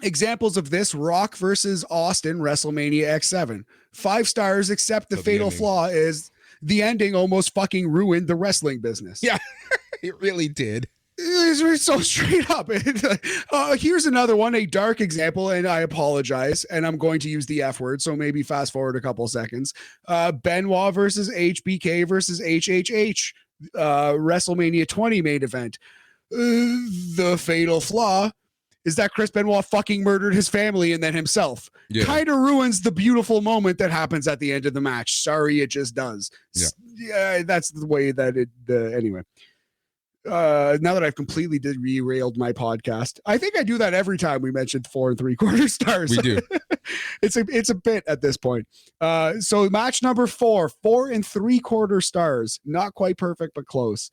Examples of this: Rock versus Austin, WrestleMania X7. 5 stars, except the fatal flaw is the ending almost fucking ruined the wrestling business. Yeah, it really did. It's so straight up. Here's another one, a dark example, and I apologize, and I'm going to use the F word, so maybe fast forward a couple seconds. Benoit versus HBK versus HHH, WrestleMania 20 main event. The fatal flaw is that Chris Benoit fucking murdered his family and then himself. Yeah. Kind of ruins the beautiful moment that happens at the end of the match. Sorry, it just does. Yeah, that's the way that anyway. Now that I've completely derailed my podcast, I think I do that every time we mentioned 4 3/4 stars. We do. It's a bit at this point. So match number 4, 4 3/4 stars. Not quite perfect, but close.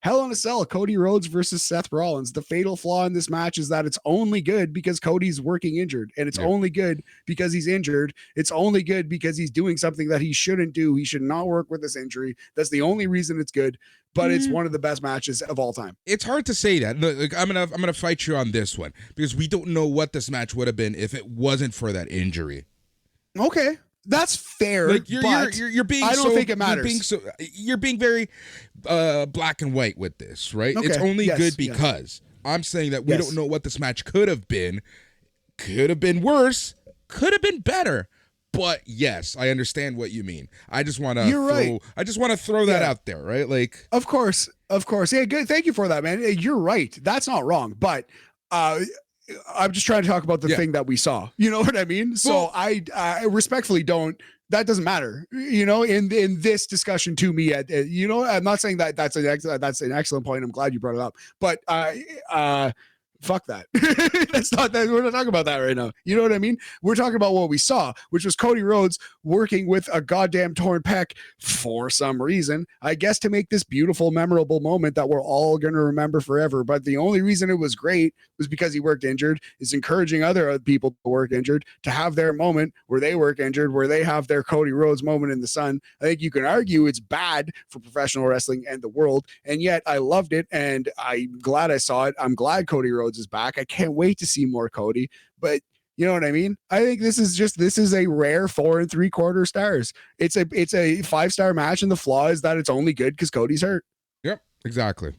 Hell in a Cell, Cody Rhodes versus Seth Rollins. The fatal flaw in this match is that it's only good because Cody's working injured, and it's only good because he's injured. It's only good because he's doing something that he shouldn't do. He should not work with this injury. That's the only reason it's good, but it's one of the best matches of all time. It's hard to say that. Look, I'm gonna fight you on this one because we don't know what this match would have been if it wasn't for that injury. Okay. That's fair. Like you're being. I don't think it matters. You're being very black and white with this, right? Okay. It's only good because I'm saying that we don't know what this match could have been. Could have been worse. Could have been better. But yes, I understand what you mean. I just want to. You're right. I just want to throw that out there, right? Like, of course. Yeah, good. Thank you for that, man. You're right. That's not wrong, but. I'm just trying to talk about the thing that we saw. You know what I mean? So I respectfully don't. That doesn't matter. In this discussion to me, I'm not saying that that's an excellent point. I'm glad you brought it up. But fuck that. That's not that. We're not talking about that right now. You know what I mean? We're talking about what we saw, which was Cody Rhodes working with a goddamn torn pec for some reason, I guess, to make this beautiful, memorable moment that we're all going to remember forever. But the only reason it was great was because he worked injured. Is encouraging other people to work injured, to have their moment where they work injured, where they have their Cody Rhodes moment in the sun. I think you can argue it's bad for professional wrestling and the world, and yet I loved it, and I'm glad I saw it. I'm glad Cody Rhodes is back. I can't wait to see more Cody, but you know what I mean? I think this is a rare 4 3/4 stars. It's a 5-star match, and the flaw is that it's only good because Cody's hurt. Yep, exactly.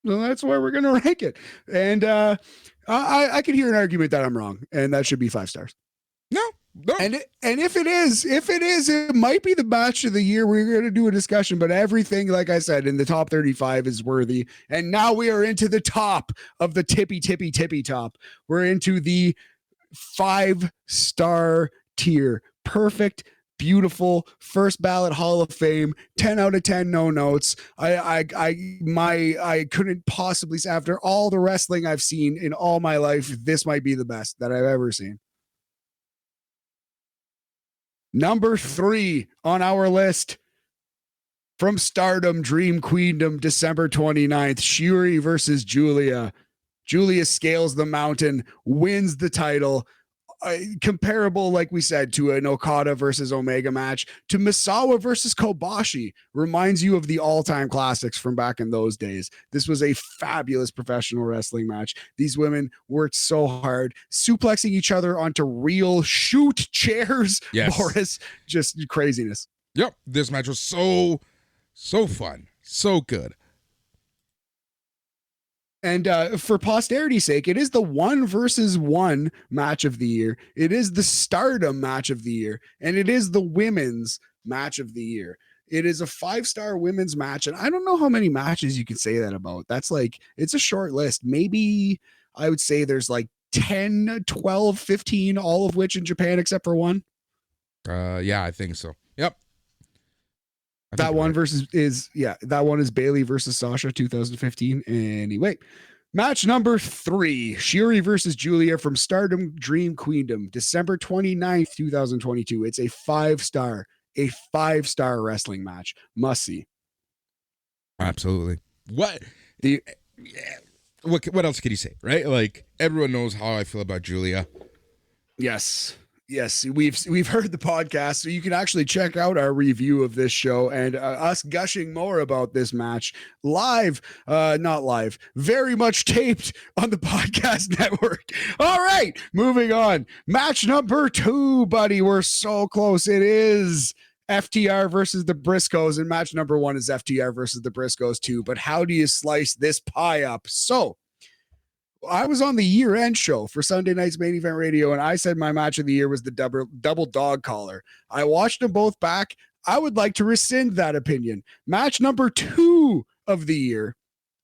Well, that's where we're gonna rank it. And I could hear an argument that I'm wrong, and that should be 5 stars. No. And if it is, it might be the match of the year. We're going to do a discussion, but everything, like I said, in the top 35 is worthy. And now we are into the top of the tippy top. We're into the 5-star tier. Perfect, beautiful, first ballot Hall of Fame, 10 out of 10, no notes. I couldn't possibly say, after all the wrestling I've seen in all my life, this might be the best that I've ever seen. Number 3 on our list, from Stardom, Dream Queendom, December 29th, Shuri versus Julia. Julia scales the mountain, wins the title. Comparable, like we said, to an Okada versus Omega match, to Misawa versus Kobashi. Reminds you of the all-time classics from back in those days. This was a fabulous professional wrestling match. These women worked so hard, suplexing each other onto real shoot chairs. Yes. Boris, just craziness. Yep, this match was so fun, so good. And for posterity's sake, it is the 1 versus 1 match of the year. It is the Stardom match of the year. And it is the women's match of the year. It is a 5-star women's match. And I don't know how many matches you can say that about. That's like, it's a short list. Maybe I would say there's like 10, 12, 15, all of which in Japan except for one. Yeah, I think so. Yep. That one is Bailey versus Sasha 2015. Anyway, match number 3, Shuri versus Julia from Stardom Dream Queendom, December 29th, 2022. It's a 5-star wrestling match. Must see. Absolutely. What else could you say, right? Like, everyone knows how I feel about Julia. Yes, we've heard the podcast, so you can actually check out our review of this show and us gushing more about this match live, not live, very much taped on the podcast network. All right, moving on. Match number 2, buddy. We're so close. It is FTR versus the Briscoes, and match number 1 is FTR versus the Briscoes too. But how do you slice this pie up? So, I was on the year-end show for Sunday night's Main Event Radio, and I said my match of the year was the double dog collar. I watched them both back. I would like to rescind that opinion. Match number 2 of the year,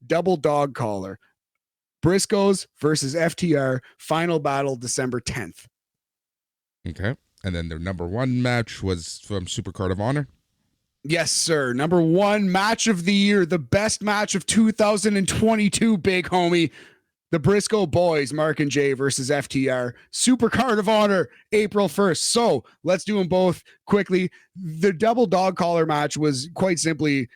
double dog collar. Briscoes versus FTR, final battle, December 10th. Okay. And then their number 1 match was from Supercard of Honor. Yes, sir. Number 1 match of the year, the best match of 2022, big homie. The Briscoe Boys, Mark and Jay versus FTR, Supercard of Honor, April 1st. So let's do them both quickly. The double dog collar match was quite simply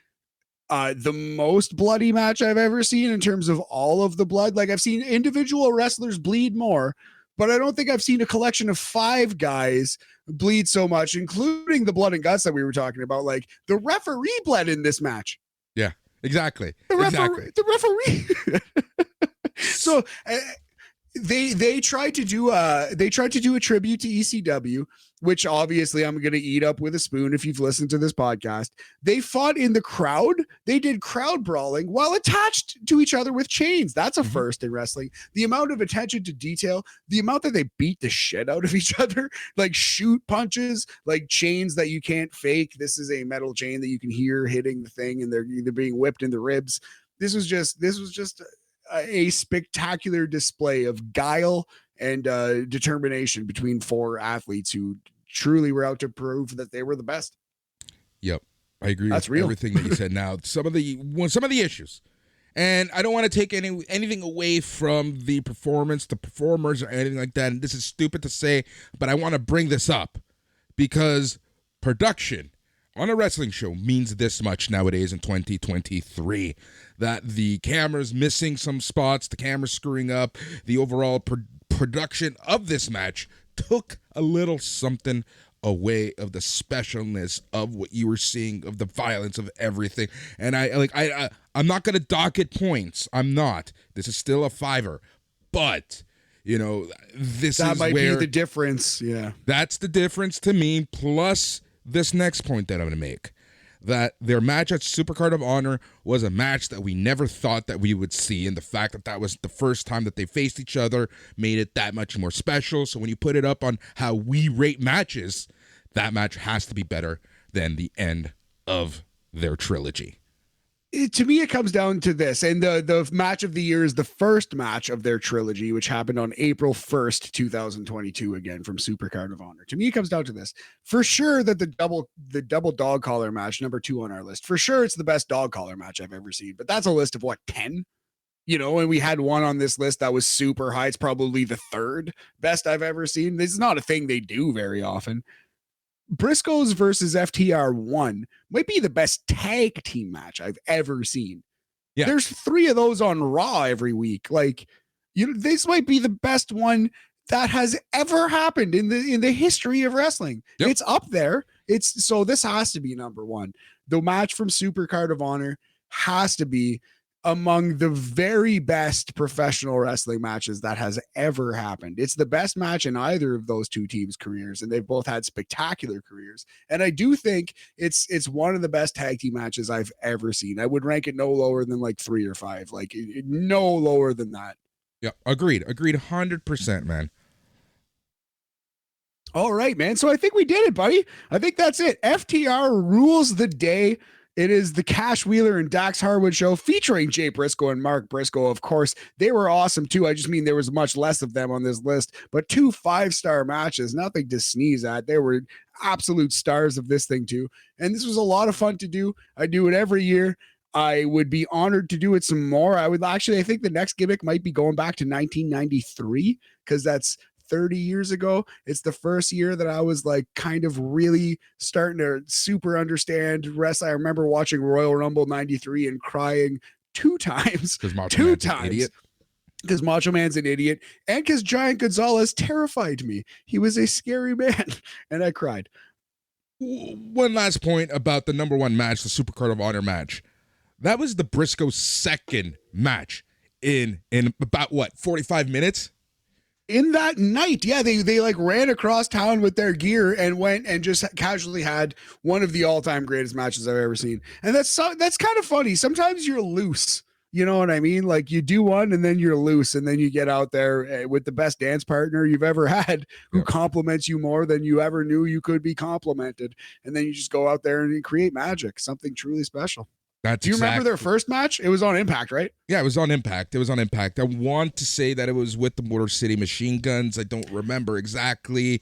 the most bloody match I've ever seen in terms of all of the blood. Like, I've seen individual wrestlers bleed more, but I don't think I've seen a collection of 5 guys bleed so much, including the blood and guts that we were talking about. Like, the referee bled in this match. Yeah, exactly. The referee. So they tried to do a tribute to ECW, which obviously I'm going to eat up with a spoon if you've listened to this podcast. They fought in the crowd. They did crowd brawling while attached to each other with chains. That's a first in wrestling. The amount of attention to detail, the amount that they beat the shit out of each other, like shoot punches, like chains that you can't fake. This is a metal chain that you can hear hitting the thing, and they're being whipped in the ribs. This was just a spectacular display of guile and determination between 4 athletes who truly were out to prove that they were the best. Yep, I agree. That's with real. Everything that you said. Now, some of the issues, and I don't want to take anything away from the performance, the performers, or anything like that. And this is stupid to say, but I want to bring this up because production on a wrestling show means this much nowadays in 2023, that the camera's missing some spots, the camera's screwing up, the overall production of this match took a little something away of the specialness of what you were seeing, of the violence of everything. And I'm not going to dock it points. I'm not. This is still a 5-er, but that might be the difference. Yeah. That's the difference to me, plus this next point that I'm going to make. that their match at Supercard of Honor was a match that we never thought that we would see, and the fact that that was the first time that they faced each other made it that much more special. So when you put it up on how we rate matches, that match has to be better than the end of their trilogy. To me, it comes down to this, and the match of the year is the first match of their trilogy, which happened on April 1st, 2022, again from Supercard of Honor. To me, it comes down to this. For sure that the double dog collar match, number 2 on our list, for sure it's the best dog collar match I've ever seen, but that's a list of what, 10? You know, and we had one on this list that was super high. It's probably the 3rd best I've ever seen. This is not a thing they do very often. Briscoes versus FTR1 might be the best tag team match I've ever seen. Yeah. There's 3 of those on Raw every week. Like, you know, this might be the best one that has ever happened in the history of wrestling. Yep. It's up there. So this has to be number 1. The match from Supercard of Honor has to be among the very best professional wrestling matches that has ever happened. It's the best match in either of those 2 teams' careers, and they've both had spectacular careers. And I do think it's one of the best tag team matches I've ever seen. I would rank it no lower than like 3 or 5, like no lower than that. Yeah, agreed 100%, man. All right, man. So I think we did it, buddy. I think that's it. FTR rules the day. It is the Cash Wheeler and Dax Harwood show featuring Jay Briscoe and Mark Briscoe. Of course, they were awesome too. I just mean there was much less of them on this list, but 2 5-star matches, nothing to sneeze at. They were absolute stars of this thing too. And this was a lot of fun to do. I do it every year. I would be honored to do it some more. I think the next gimmick might be going back to 1993 because that's 30 years ago. It's the first year that I was like kind of really starting to super understand wrestling. I remember watching Royal Rumble 93 and crying 2 times. Because Macho Man's an idiot and because Giant Gonzalez terrified me. He was a scary man and I cried. One last point about the number 1 match, the Supercard of Honor match. That was the Briscoe second match in about 45 minutes? In that night, yeah, they like ran across town with their gear and went and just casually had one of the all-time greatest matches I've ever seen. And that's kind of funny. Sometimes you're loose, you know what I mean? Like you do one and then you're loose, and then you get out there with the best dance partner you've ever had, who compliments you more than you ever knew you could be complimented, and then you just go out there and create magic, something truly special. Do you remember their first match? It was on Impact, right? Yeah, it was on Impact. I want to say that it was with the Motor City Machine Guns. I don't remember exactly.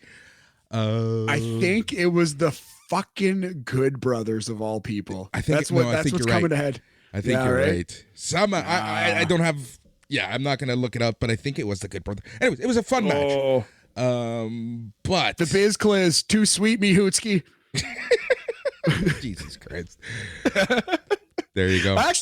I think it was the fucking Good Brothers of all people. I think that's what's coming ahead. I think you're right. I don't have. Yeah, I'm not gonna look it up, but I think it was the Good Brothers. Anyways, it was a fun match. But the Biz Cliz, too sweet me Hootski. Jesus Christ. There you go. I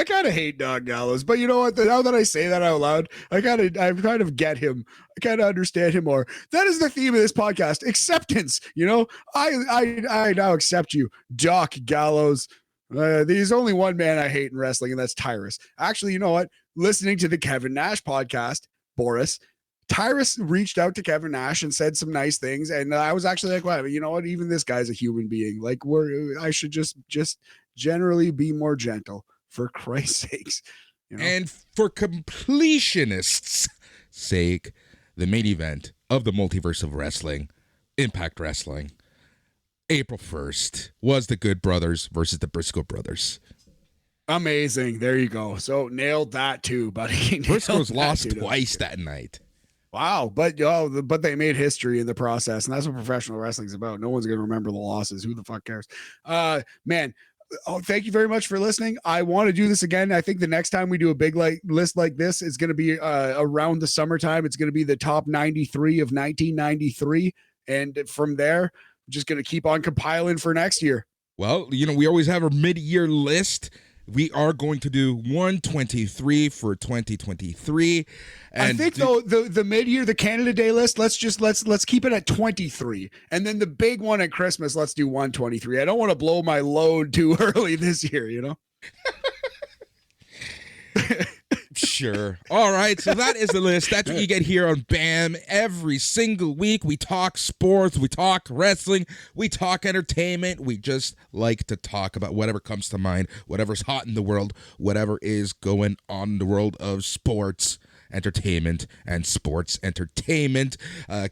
kind of hate Don Gallows, but you know what? Now that I say that out loud, I kind of get him. I kind of understand him more. That is the theme of this podcast: acceptance. You know, I now accept you, Doc Gallows. There's only one man I hate in wrestling, and that's Tyrus. Actually, you know what? Listening to the Kevin Nash podcast, Boris, Tyrus reached out to Kevin Nash and said some nice things, and I was actually like, "Wow, you know what? Even this guy's a human being. Like, I should just generally be more gentle, for Christ's sakes." You know? And for completionists' sake, the main event of the Multiverse of Wrestling, Impact Wrestling, April 1st, was the Good Brothers versus the Briscoe Brothers. Amazing. There you go. So nailed that too, buddy. Briscoe's lost twice that night. Wow, but they made history in the process, and that's what professional wrestling's about. No one's gonna remember the losses. Who the fuck cares? Man. Oh, thank you very much for listening. I want to do this again. I think the next time we do a big list like this is going to be around the summertime. It's going to be the top 93 of 1993, and from there, we're just going to keep on compiling for next year. Well, you know, we always have our mid-year list. We are going to do 123 for 2023. And I think though the mid-year, the Canada Day list, let's keep it at 23. And then the big one at Christmas, let's do 123. I don't want to blow my load too early this year, you know? Sure. All right. So that is the list. That's what you get here on BAM every single week. We talk sports. We talk wrestling. We talk entertainment. We just like to talk about whatever comes to mind, whatever's hot in the world, whatever is going on in the world of sports entertainment and sports entertainment.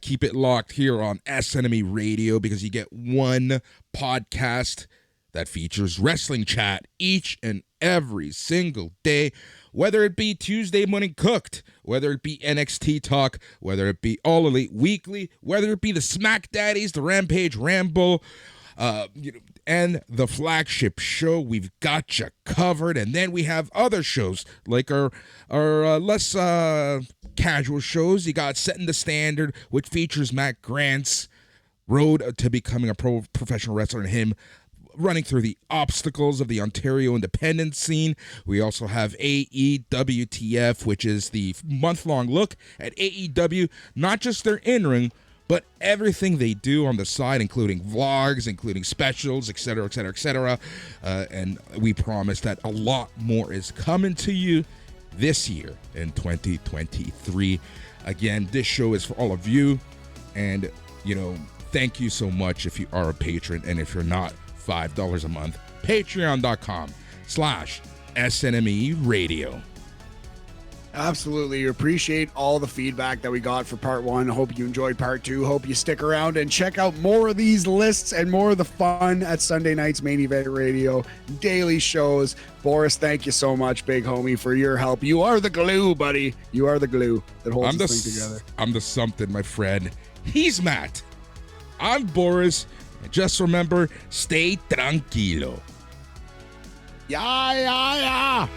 Keep it locked here on SNME Radio because you get one podcast that features wrestling chat each and every single day, whether it be Tuesday Morning Cooked, whether it be NXT Talk, whether it be All Elite Weekly, whether it be the Smack Daddies, the Rampage Ramble, and the flagship show. We've got you covered. And then we have other shows like our less casual shows. You got Setting the Standard, which features Matt Grant's road to becoming a professional wrestler and him running through the obstacles of the Ontario independent scene. We also have AEWTF, which is the month-long look at AEW, not just their in-ring, but everything they do on the side, including vlogs, including specials, etc., etc., etc. And we promise that a lot more is coming to you this year in 2023. Again, this show is for all of you. And, thank you so much if you are a patron. And if you're not, $5 a month. Patreon.com/SNME Radio. Absolutely. Appreciate all the feedback that we got for part 1. Hope you enjoyed part 2. Hope you stick around and check out more of these lists and more of the fun at Sunday night's Main Event Radio, daily shows. Boris, thank you so much, big homie, for your help. You are the glue, buddy. You are the glue that holds this thing together. I'm the something, my friend. He's Matt. I'm Boris. And just remember, stay tranquilo. Yeah.